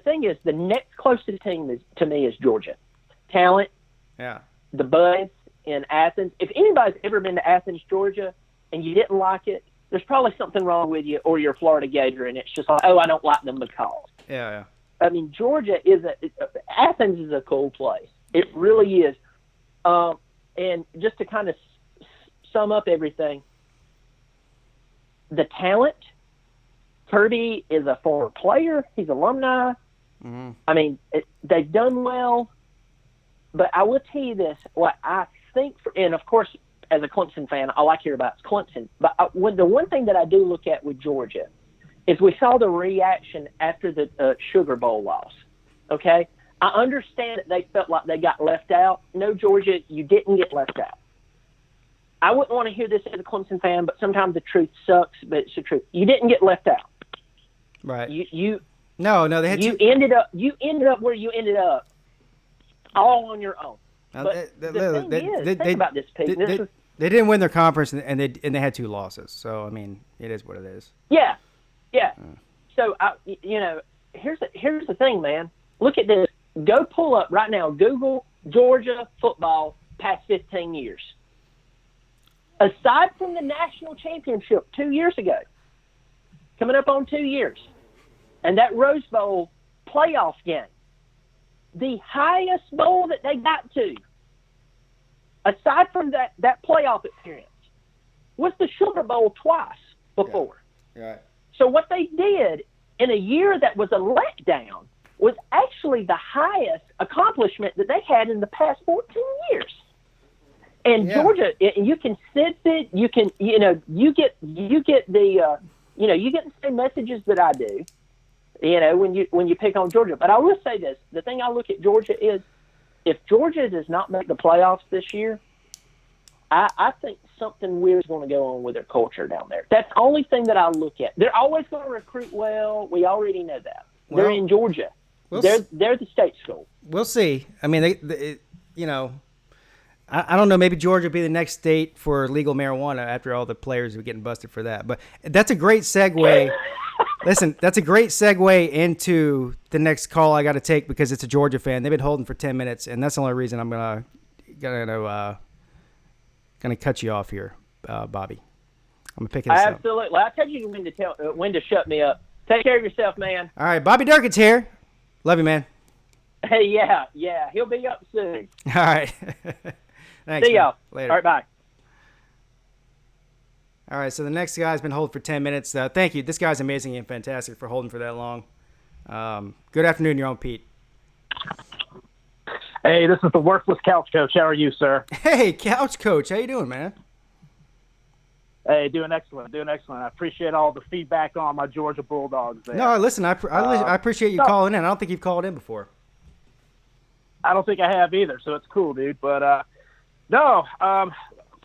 thing is, the next closest team to me is Georgia. Talent. Yeah. The buzz in Athens. If anybody's ever been to Athens, Georgia, and you didn't like it, there's probably something wrong with you, or you're a Florida Gator, and it's just like, I don't like them because. Yeah. I mean, Athens is a cool place. It really is. And just to kind of sum up everything, the talent. Kirby is a former player. He's alumni. Mm-hmm. I mean, they've done well. But I will tell you this, what I think, and of course, as a Clemson fan, all I care about is Clemson. But the one thing that I do look at with Georgia is we saw the reaction after the Sugar Bowl loss. Okay? I understand that they felt like they got left out. No, Georgia, you didn't get left out. I wouldn't want to hear this as a Clemson fan, but sometimes the truth sucks, but it's the truth. You didn't get left out. Right. No, they had you ended up where you ended up all on your own. But think about this, Pete. They didn't win their conference, and they had 2 losses. So I mean, it is what it is. Yeah. So here's the thing, man. Look at this. Go pull up right now. Google Georgia football past 15 years. Aside from the national championship 2 years ago, coming up on 2 years, and that Rose Bowl playoff game, the highest bowl that they got to, aside from that playoff appearance, was the Sugar Bowl twice before. Yeah. Right. So what they did in a year that was a letdown was actually the highest accomplishment that they had in the past 14 years. And Georgia, you can sense it. You can, you get the same messages that I do, when you pick on Georgia. But I will say this: the thing I look at Georgia is, if Georgia does not make the playoffs this year, I think something weird is going to go on with their culture down there. That's the only thing that I look at. They're always going to recruit well. We already know that. They're in Georgia. They're the state school. We'll see. I mean, I don't know. Maybe Georgia will be the next state for legal marijuana after all the players are getting busted for that. But that's a great segue. Listen, that's a great segue into the next call I got to take because it's a Georgia fan. They've been holding for 10 minutes, and that's the only reason I'm gonna cut you off here, Bobby. I'm gonna pick this up. Absolutely. I tell you when to shut me up. Take care of yourself, man. All right, Bobby Durkin's here. Love you, man. Hey, yeah, he'll be up soon. All right. Thanks. See y'all. Later. All right, bye. All right, so the next guy's been holding for 10 minutes. Thank you. This guy's amazing and fantastic for holding for that long. Good afternoon, your own Pete. Hey, this is the worthless couch coach. How are you, sir? Hey, couch coach. How you doing, man? Hey, doing excellent. I appreciate all the feedback on my Georgia Bulldogs there. No, listen, I appreciate you calling in. I don't think you've called in before. I don't think I have either, so it's cool, dude. But, no,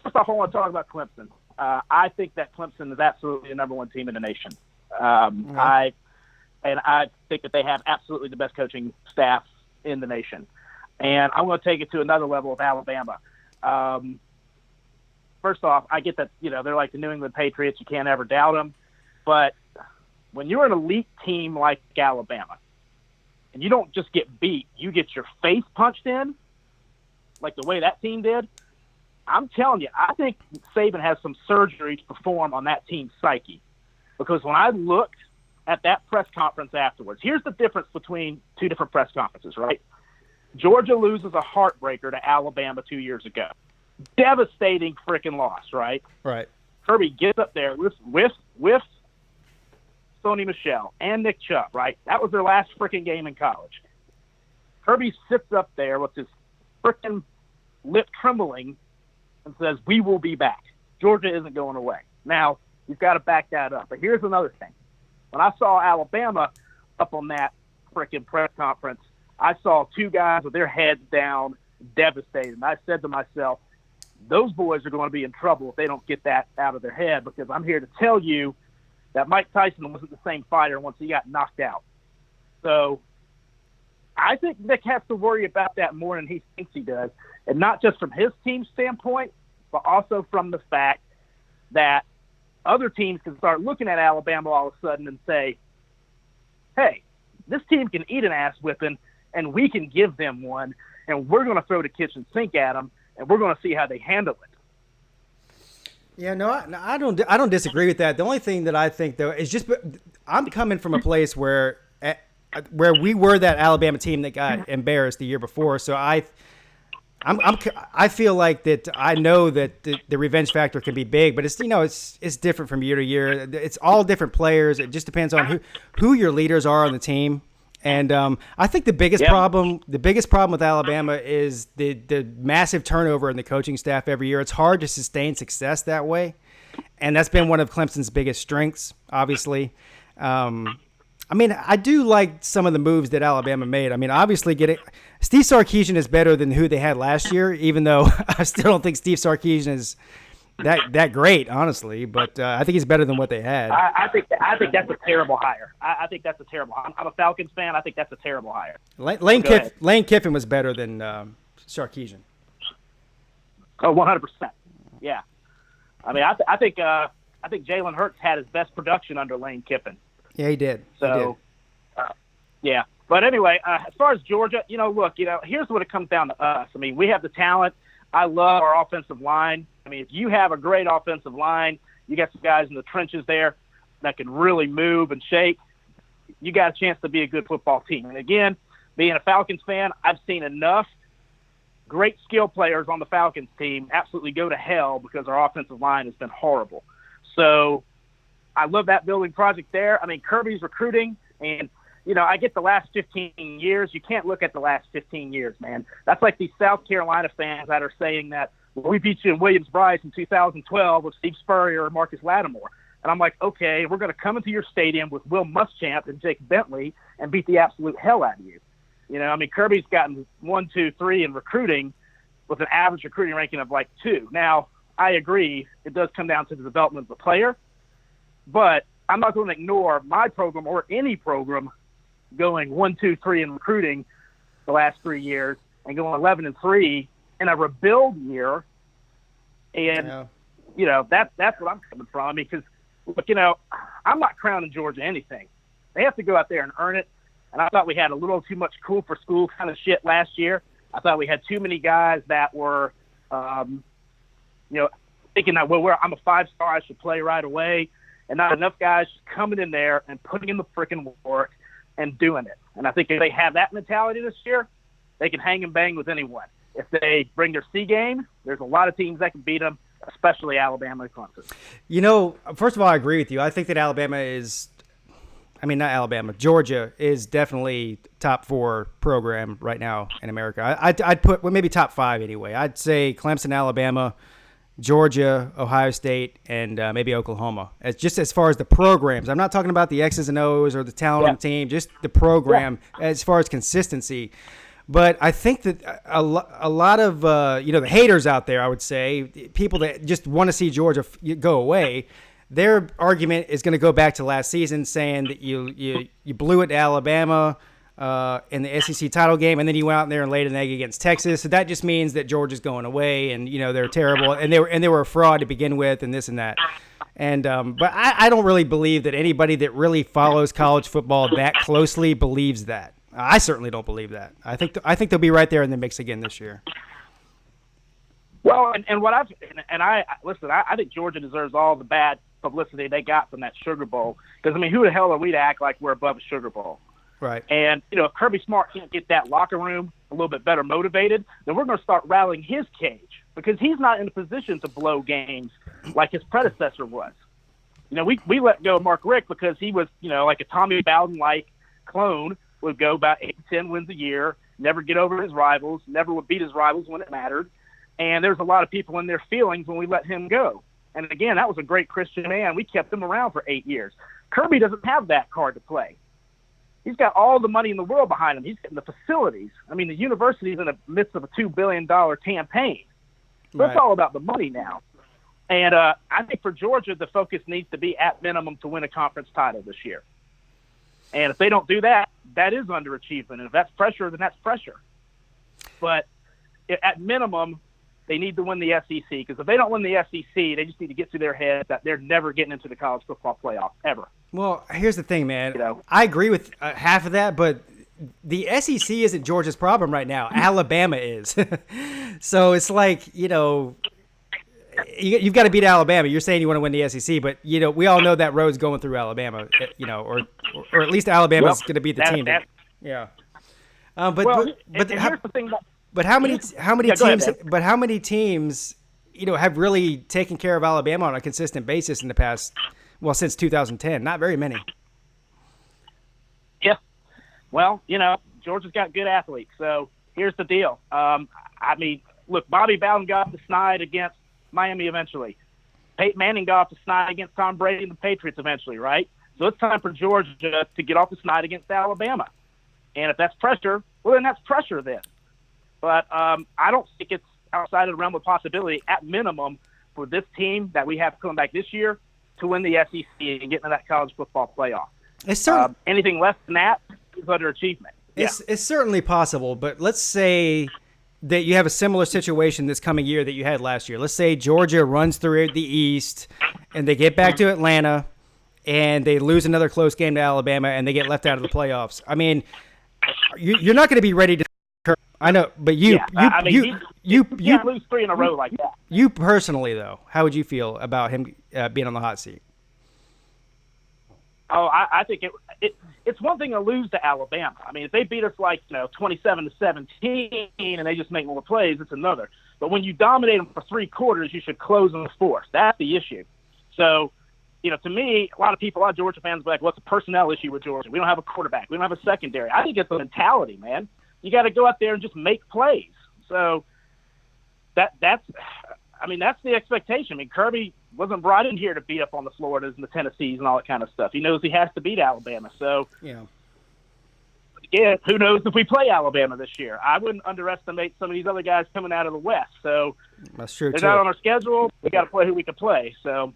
first off, I want to talk about Clemson. I think that Clemson is absolutely the number one team in the nation. I think that they have absolutely the best coaching staff in the nation. And I'm going to take it to another level with Alabama. First off, I get that, they're like the New England Patriots. You can't ever doubt them. But when you're an elite team like Alabama, and you don't just get beat, you get your face punched in, like the way that team did, I'm telling you, I think Saban has some surgery to perform on that team's psyche. Because when I looked at that press conference afterwards, here's the difference between two different press conferences, right? Georgia loses a heartbreaker to Alabama 2 years ago. Devastating freaking loss, right? Right. Kirby gets up there with Sony Michel and Nick Chubb, right? That was their last freaking game in college. Kirby sits up there with his freaking lip trembling and says, "We will be back. Georgia isn't going away." Now, you've got to back that up. But here's another thing. When I saw Alabama up on that freaking press conference, I saw two guys with their heads down, devastated. And I said to myself, those boys are going to be in trouble if they don't get that out of their head, because I'm here to tell you that Mike Tyson wasn't the same fighter once he got knocked out. So I think Nick has to worry about that more than he thinks he does, and not just from his team standpoint, but also from the fact that other teams can start looking at Alabama all of a sudden and say, hey, this team can eat an ass whipping, and we can give them one, and we're going to throw the kitchen sink at them, and we're going to see how they handle it. Yeah, no, I don't disagree with that. The only thing that I think, though, is just I'm coming from a place where we were that Alabama team that got embarrassed the year before. So I feel like that. I know that the revenge factor can be big, but it's different from year to year. It's all different players. It just depends on who your leaders are on the team. And I think the biggest problem with Alabama is the massive turnover in the coaching staff every year. It's hard to sustain success that way, and that's been one of Clemson's biggest strengths, obviously. I do like some of the moves that Alabama made. Obviously Steve Sarkisian is better than who they had last year, even though I still don't think Steve Sarkisian is that great, honestly. But I think he's better than what they had. I think that's a terrible hire. I think that's a terrible. I'm a Falcons fan. I think that's a terrible hire. Lane Kiffin was better than Sarkisian. Oh, 100%. Yeah. I think Jalen Hurts had his best production under Lane Kiffin. Yeah, he did. So, yeah. But anyway, as far as Georgia, look, here's what it comes down to us. We have the talent. I love our offensive line. If you have a great offensive line, you got some guys in the trenches there that can really move and shake, you got a chance to be a good football team. And again, being a Falcons fan, I've seen enough great skill players on the Falcons team absolutely go to hell because our offensive line has been horrible. So I love that building project there. Kirby's recruiting, and, I get the last 15 years. You can't look at the last 15 years, man. That's like these South Carolina fans that are saying that, well, we beat you in Williams-Brice in 2012 with Steve Spurrier or Marcus Lattimore. And I'm like, okay, we're going to come into your stadium with Will Muschamp and Jake Bentley and beat the absolute hell out of you. Kirby's gotten 1, 2, 3 in recruiting with an average recruiting ranking of like 2. Now, I agree, it does come down to the development of the player, but I'm not going to ignore my program or any program going 1, 2, 3 in recruiting the last 3 years and going 11-3 in a rebuild year. And, that's what I'm coming from. Because, look, I'm not crowning Georgia anything. They have to go out there and earn it. And I thought we had a little too much cool for school kind of shit last year. I thought we had too many guys that were, thinking that, well, I'm a 5-star, I should play right away. And not enough guys just coming in there and putting in the freaking work and doing it. And I think if they have that mentality this year, they can hang and bang with anyone. If they bring their C game, there's a lot of teams that can beat them, especially Alabama and Clemson. First of all, I agree with you. I think that Georgia is definitely top 4 program right now in America. I'd put, maybe top 5 anyway. I'd say Clemson, Alabama, Georgia, Ohio State, and maybe Oklahoma. As far as the programs, I'm not talking about the X's and O's or the talent on the team, just the program as far as consistency. But I think that a lot of the haters out there, I would say, people that just want to see Georgia go away, their argument is going to go back to last season, saying that you blew it to Alabama in the SEC title game, and then you went out there and laid an egg against Texas. So that just means that Georgia's going away, and they're terrible, and they were a fraud to begin with, and this and that. And but I don't really believe that anybody that really follows college football that closely believes that. I certainly don't believe that. I think they'll be right there in the mix again this year. Well, I think Georgia deserves all the bad publicity they got from that Sugar Bowl, because who the hell are we to act like we're above a Sugar Bowl? Right. And if Kirby Smart can't get that locker room a little bit better motivated, then we're going to start rattling his cage, because he's not in a position to blow games like his predecessor was. We let go of Mark Richt because he was like a Tommy Bowden-like clone, would go about 8 to 10 wins a year, never get over his rivals, never would beat his rivals when it mattered. And there's a lot of people in their feelings when we let him go. And again, that was a great Christian man. We kept him around for 8 years. Kirby doesn't have that card to play. He's got all the money in the world behind him. He's getting the facilities. The university's in the midst of a $2 billion campaign. So It's all about the money now. And I think for Georgia, the focus needs to be at minimum to win a conference title this year. And if they don't do that, that is underachievement. And if that's pressure, then that's pressure. But at minimum, they need to win the SEC, because if they don't win the SEC, they just need to get through their head that they're never getting into the college football playoff, ever. Well, here's the thing, man. I agree with half of that, but the SEC isn't Georgia's problem right now. Alabama is. So it's like, you've got to beat Alabama. You're saying you want to win the SEC, but we all know that road's going through Alabama. Or at least Alabama's going to beat the team. Yeah. But here's the thing. But how many teams? Ahead, but how many teams, have really taken care of Alabama on a consistent basis in the past? Well, since 2010, not very many. Yeah. Well, Georgia's got good athletes. So here's the deal. Look, Bobby Bowden got the snide against Miami eventually. Peyton Manning got off the snide against Tom Brady and the Patriots eventually, right? So it's time for Georgia to get off the snide against Alabama. And if that's pressure, well, then that's pressure then. But I don't think it's outside of the realm of possibility, at minimum, for this team that we have coming back this year to win the SEC and get into that college football playoff. Anything less than that is underachievement. It's certainly possible, but let's say that you have a similar situation this coming year that you had last year. Let's say Georgia runs through the East and they get back to Atlanta and they lose another close game to Alabama and they get left out of the playoffs. You're not going to be ready to. I know, but you can't lose 3 in a row like that. You personally, though, how would you feel about him being on the hot seat? Oh, I think it's one thing to lose to Alabama. If they beat us 27-17 and they just make more plays, it's another. But when you dominate them for 3 quarters, you should close in the 4th. That's the issue. So, to me, a lot of Georgia fans are like, what's the personnel issue with Georgia? We don't have a quarterback. We don't have a secondary. I think it's a mentality, man. You got to go out there and just make plays. So that's the expectation. Kirby wasn't brought in here to beat up on the Floridas and the Tennessees and all that kind of stuff. He knows he has to beat Alabama. So, again, who knows if we play Alabama this year? I wouldn't underestimate some of these other guys coming out of the West. So that's true. They're not on our schedule. We got to play who we can play. So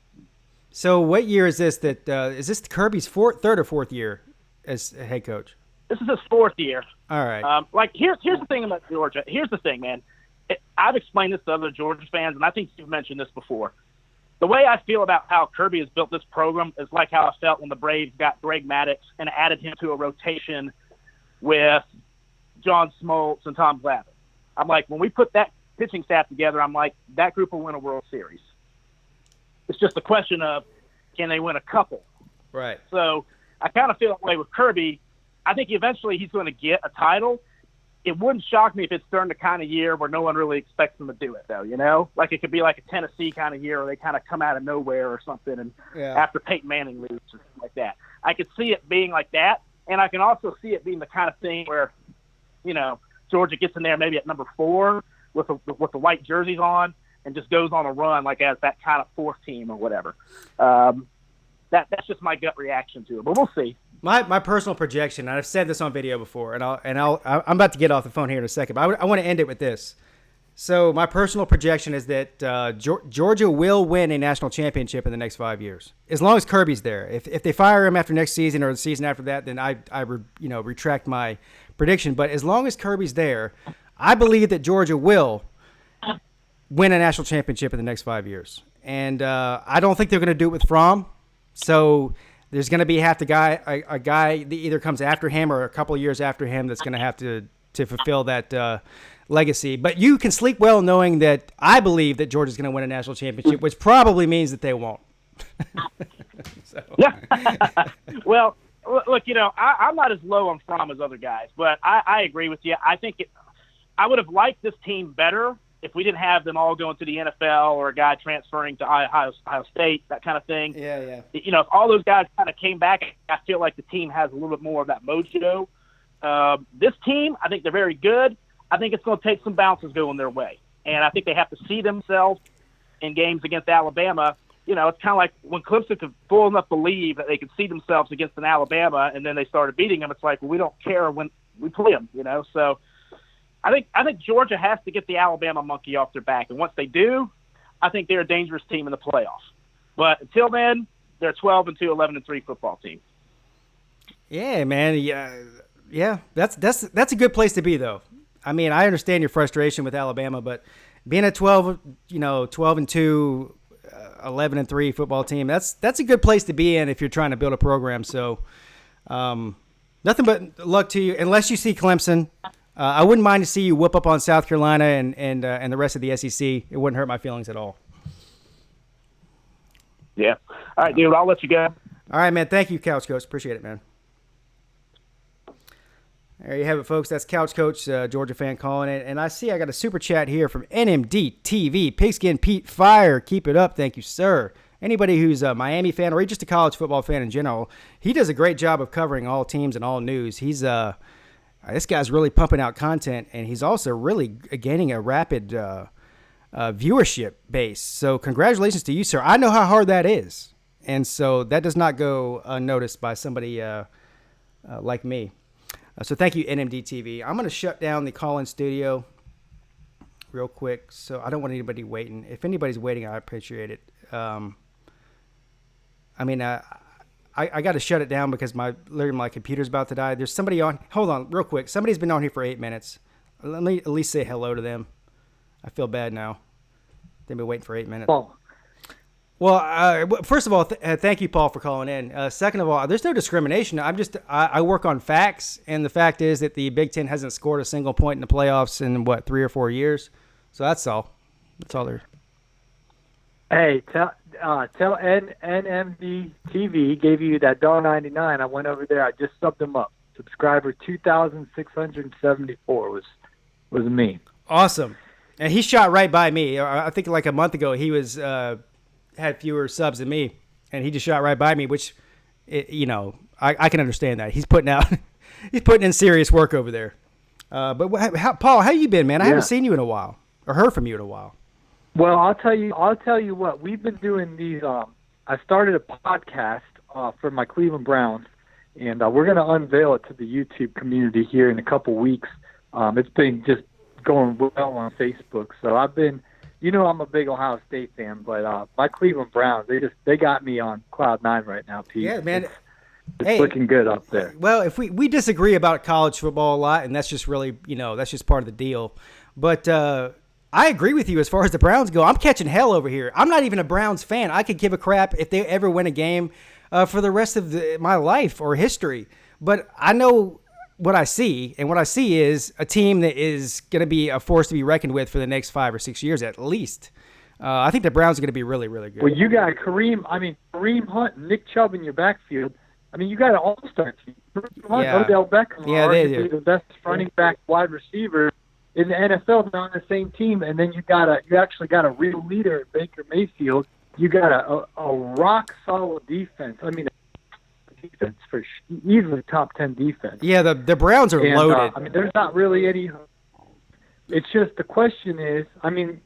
what year is this? Is this Kirby's third or fourth year as head coach? This is his 4th year. All right. Here's the thing about Georgia. Here's the thing, man. I've explained this to other Georgia fans, and I think you've mentioned this before. The way I feel about how Kirby has built this program is like how I felt when the Braves got Greg Maddux and added him to a rotation with John Smoltz and Tom Glavine. I'm like, when we put that pitching staff together, I'm like, that group will win a World Series. It's just a question of, can they win a couple? Right. So I kind of feel that way with Kirby. I think eventually he's going to get a title. It wouldn't shock me if it's during the kind of year where no one really expects him to do it, though, Like it could be like a Tennessee kind of year where they kind of come out of nowhere or something, and after Peyton Manning leaves or something like that. I could see it being like that, and I can also see it being the kind of thing where, Georgia gets in there maybe at number 4 with the white jerseys on, and just goes on a run like as that kind of fourth team or whatever. That's just my gut reaction to it, but we'll see. My personal projection, and I've said this on video before, and I'm about to get off the phone here in a second, but I want to end it with this. So my personal projection is that Georgia will win a national championship in the next 5 years, as long as Kirby's there. If they fire him after next season or the season after that, then I retract my prediction. But as long as Kirby's there, I believe that Georgia will win a national championship in the next 5 years. And I don't think they're going to do it with Fromm. So there's going to be a guy that either comes after him or a couple of years after him that's going to have to fulfill that legacy. But you can sleep well knowing that I believe that Georgia's going to win a national championship, which probably means that they won't. Well, look, I'm not as low on Fromm as other guys, but I agree with you. I think I would have liked this team better if we didn't have them all going to the NFL or a guy transferring to Ohio State, that kind of thing. Yeah. If all those guys kind of came back, I feel like the team has a little bit more of that mojo. This team, I think they're very good. I think it's going to take some bounces going their way. And I think they have to see themselves in games against Alabama. It's kind of like when Clemson could full enough believe that they could see themselves against an Alabama, and then they started beating them. It's like, well, we don't care when we play them, So I think Georgia has to get the Alabama monkey off their back. And once they do, I think they're a dangerous team in the playoffs. But until then, they're a 12-2, 11-3 football team. Yeah, man. Yeah. That's a good place to be, though. I mean, I understand your frustration with Alabama, but being a 12-2, 11-3 football team, that's a good place to be in if you're trying to build a program. So, nothing but luck to you. Unless you see Clemson, I wouldn't mind to see you whoop up on South Carolina and the rest of the SEC. It wouldn't hurt my feelings at all. Yeah. All right, dude. I'll let you go. All right, man. Thank you, Couch Coach. Appreciate it, man. There you have it, folks. That's Couch Coach, Georgia fan calling it. And I see I got a super chat here from NMD TV. Pigskin Pete Fire. Keep it up. Thank you, sir. Anybody who's a Miami fan or just a college football fan in general, he does a great job of covering all teams and all news. He's this guy's really pumping out content, and he's also really gaining a rapid viewership base. So congratulations to you, sir. I know how hard that is. And so that does not go unnoticed by somebody like me. So thank you, NMD TV. I'm going to shut down the call-in studio real quick, so I don't want anybody waiting. If anybody's waiting, I appreciate it. I got to shut it down because literally my computer's about to die. There's somebody on. Hold on, real quick. Somebody's been on here for 8 minutes. Let me at least say hello to them. I feel bad now. They've been waiting for 8 minutes. Oh. Well, first of all, thank you, Paul, for calling in. Second of all, there's no discrimination. I work on facts, and the fact is that the Big Ten hasn't scored a single point in the playoffs in, 3 or 4 years. So that's all. That's all there. Hey, tell NMD TV gave you that $1.99. I went over there. I just subbed them up. Subscriber 2,674 was me. Awesome. And he shot right by me. I think like a month ago he was had fewer subs than me, and he just shot right by me, which, I can understand that. He's putting in serious work over there. But Paul, how you been, man? I haven't seen you in a while or heard from you in a while. Well, I'll tell you what. We've been doing these. I started a podcast for my Cleveland Browns, and we're going to unveil it to the YouTube community here in a couple weeks. It's been just going well on Facebook. So I've been, I'm a big Ohio State fan, but my Cleveland Browns, they got me on cloud nine right now, Pete. Yeah, man. It's looking good up there. Well, if we disagree about college football a lot, and that's just really, that's just part of the deal. But I agree with you as far as the Browns go. I'm catching hell over here. I'm not even a Browns fan. I could give a crap if they ever win a game for the rest of my life or history. But I know what I see, and what I see is a team that is going to be a force to be reckoned with for the next 5 or 6 years at least. I think the Browns are going to be really, really good. Well, you got Kareem Hunt, and Nick Chubb in your backfield. I mean, you got an all-star team. Kareem Hunt, Odell Beckham, arguably the best running back, wide receiver in the NFL. They're on the same team, and then you actually got a real leader, Baker Mayfield. You got a rock-solid defense. I mean, defense for easily top 10 defense. Yeah, the Browns are loaded. There's not really any. It's just the question is, I mean,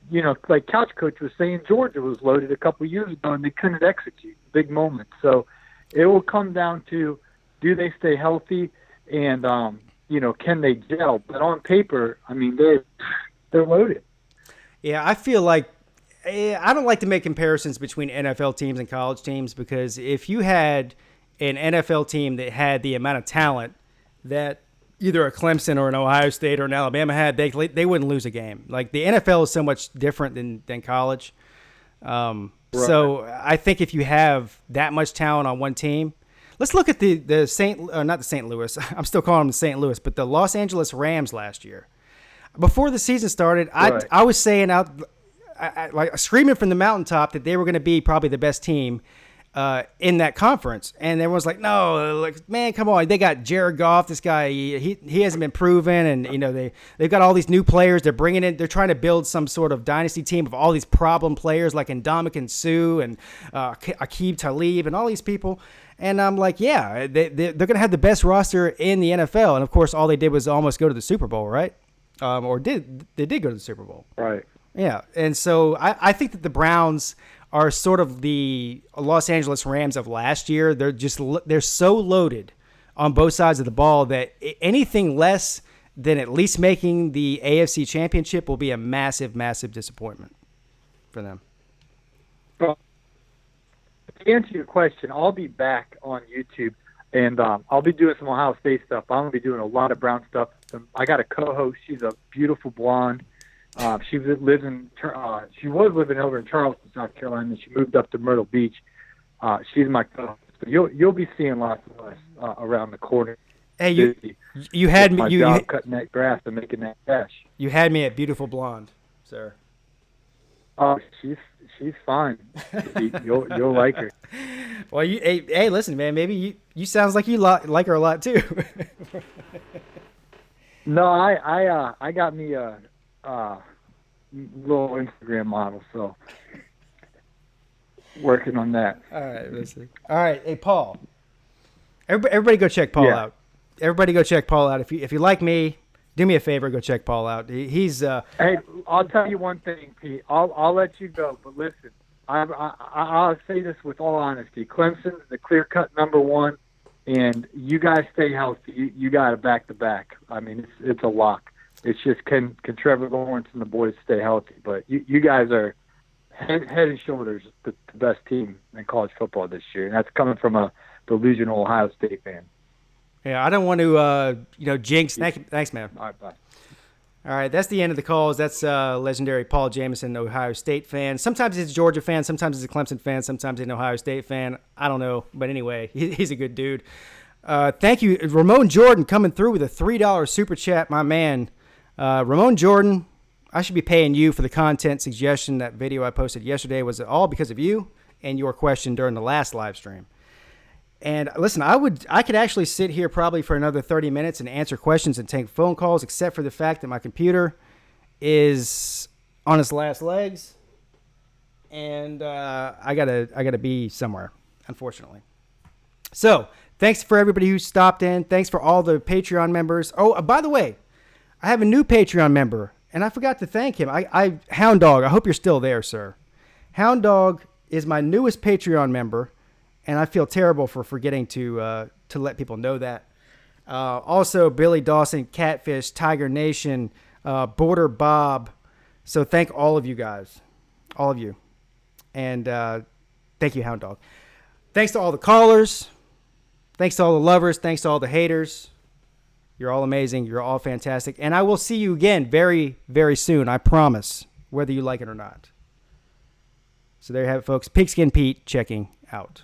like Couch Coach was saying, Georgia was loaded a couple years ago and they couldn't execute big moments. So it will come down to, do they stay healthy and, can they gel? But on paper, I mean, they're loaded. Yeah, I feel like I don't like to make comparisons between NFL teams and college teams, because if you had an NFL team that had the amount of talent that either a Clemson or an Ohio State or an Alabama had, they wouldn't lose a game. Like, the NFL is so much different than college. Right. So I think if you have that much talent on one team, let's look at not the St. Louis. I'm still calling them the St. Louis, but the Los Angeles Rams last year. Before the season started, right. I was saying out, like screaming from the mountaintop, that they were going to be probably the best team in that conference, and everyone's like, "No, like, man, come on! They got Jared Goff. This guy, he hasn't been proven, and they've got all these new players. They're bringing in. They're trying to build some sort of dynasty team of all these problem players like Ndamukong Suh and Aqib Talib and all these people." And I'm like, yeah, they're going to have the best roster in the NFL, and of course, all they did was almost go to the Super Bowl, right? They did go to the Super Bowl, right? Yeah, and so I think that the Browns are sort of the Los Angeles Rams of last year. They're so loaded on both sides of the ball that anything less than at least making the AFC Championship will be a massive, massive disappointment for them. Well, to answer your question, I'll be back on YouTube, and I'll be doing some Ohio State stuff. I'm going to be doing a lot of Brown stuff. I got a co-host. She's a beautiful blonde. She was living over in Charleston, South Carolina, and she moved up to Myrtle Beach. She's my co-host. So you'll be seeing lots of us around the corner. Hey, you had me. You cutting that grass and making that cash. You had me at beautiful blonde, sir. Oh, she's fine. You'll like her. Well, hey, listen, man. Maybe you sounds like you like her a lot too. No, I got me a little Instagram model, so working on that. All right, listen. All right, hey Paul. Everybody go check Paul out. Everybody go check Paul out. If you like me, do me a favor, go check Paul out. He's Hey, I'll tell you one thing, Pete. I'll let you go, but listen, I'll say this with all honesty. Clemson's the clear-cut number one, and you guys stay healthy. You got it back-to-back. I mean, it's a lock. It's just can Trevor Lawrence and the boys stay healthy? But you guys are head and shoulders the best team in college football this year, and that's coming from a delusional Ohio State fan. Yeah, I don't want to jinx. Thanks, man. All right, bye. All right, that's the end of the calls. That's legendary Paul Jameson, Ohio State fan. Sometimes he's a Georgia fan, sometimes he's a Clemson fan, sometimes he's an Ohio State fan. I don't know, but anyway, he's a good dude. Thank you, Ramon Jordan, coming through with a $3 super chat, my man. Ramon Jordan, I should be paying you for the content suggestion. That video I posted yesterday was all because of you and your question during the last live stream. And listen, I could actually sit here probably for another 30 minutes and answer questions and take phone calls, except for the fact that my computer is on its last legs, and I gotta be somewhere, unfortunately. So thanks for everybody who stopped in. Thanks for all the Patreon members. Oh, by the way, I have a new Patreon member, and I forgot to thank him. Hound Dog, I hope you're still there, sir. Hound Dog is my newest Patreon member, and I feel terrible for forgetting to let people know that. Also, Billy Dawson, Catfish, Tiger Nation, Border Bob. So thank all of you guys, all of you. And thank you, Hound Dog. Thanks to all the callers. Thanks to all the lovers. Thanks to all the haters. You're all amazing. You're all fantastic. And I will see you again very, very soon. I promise, whether you like it or not. So there you have it, folks. Pigskin Pete checking out.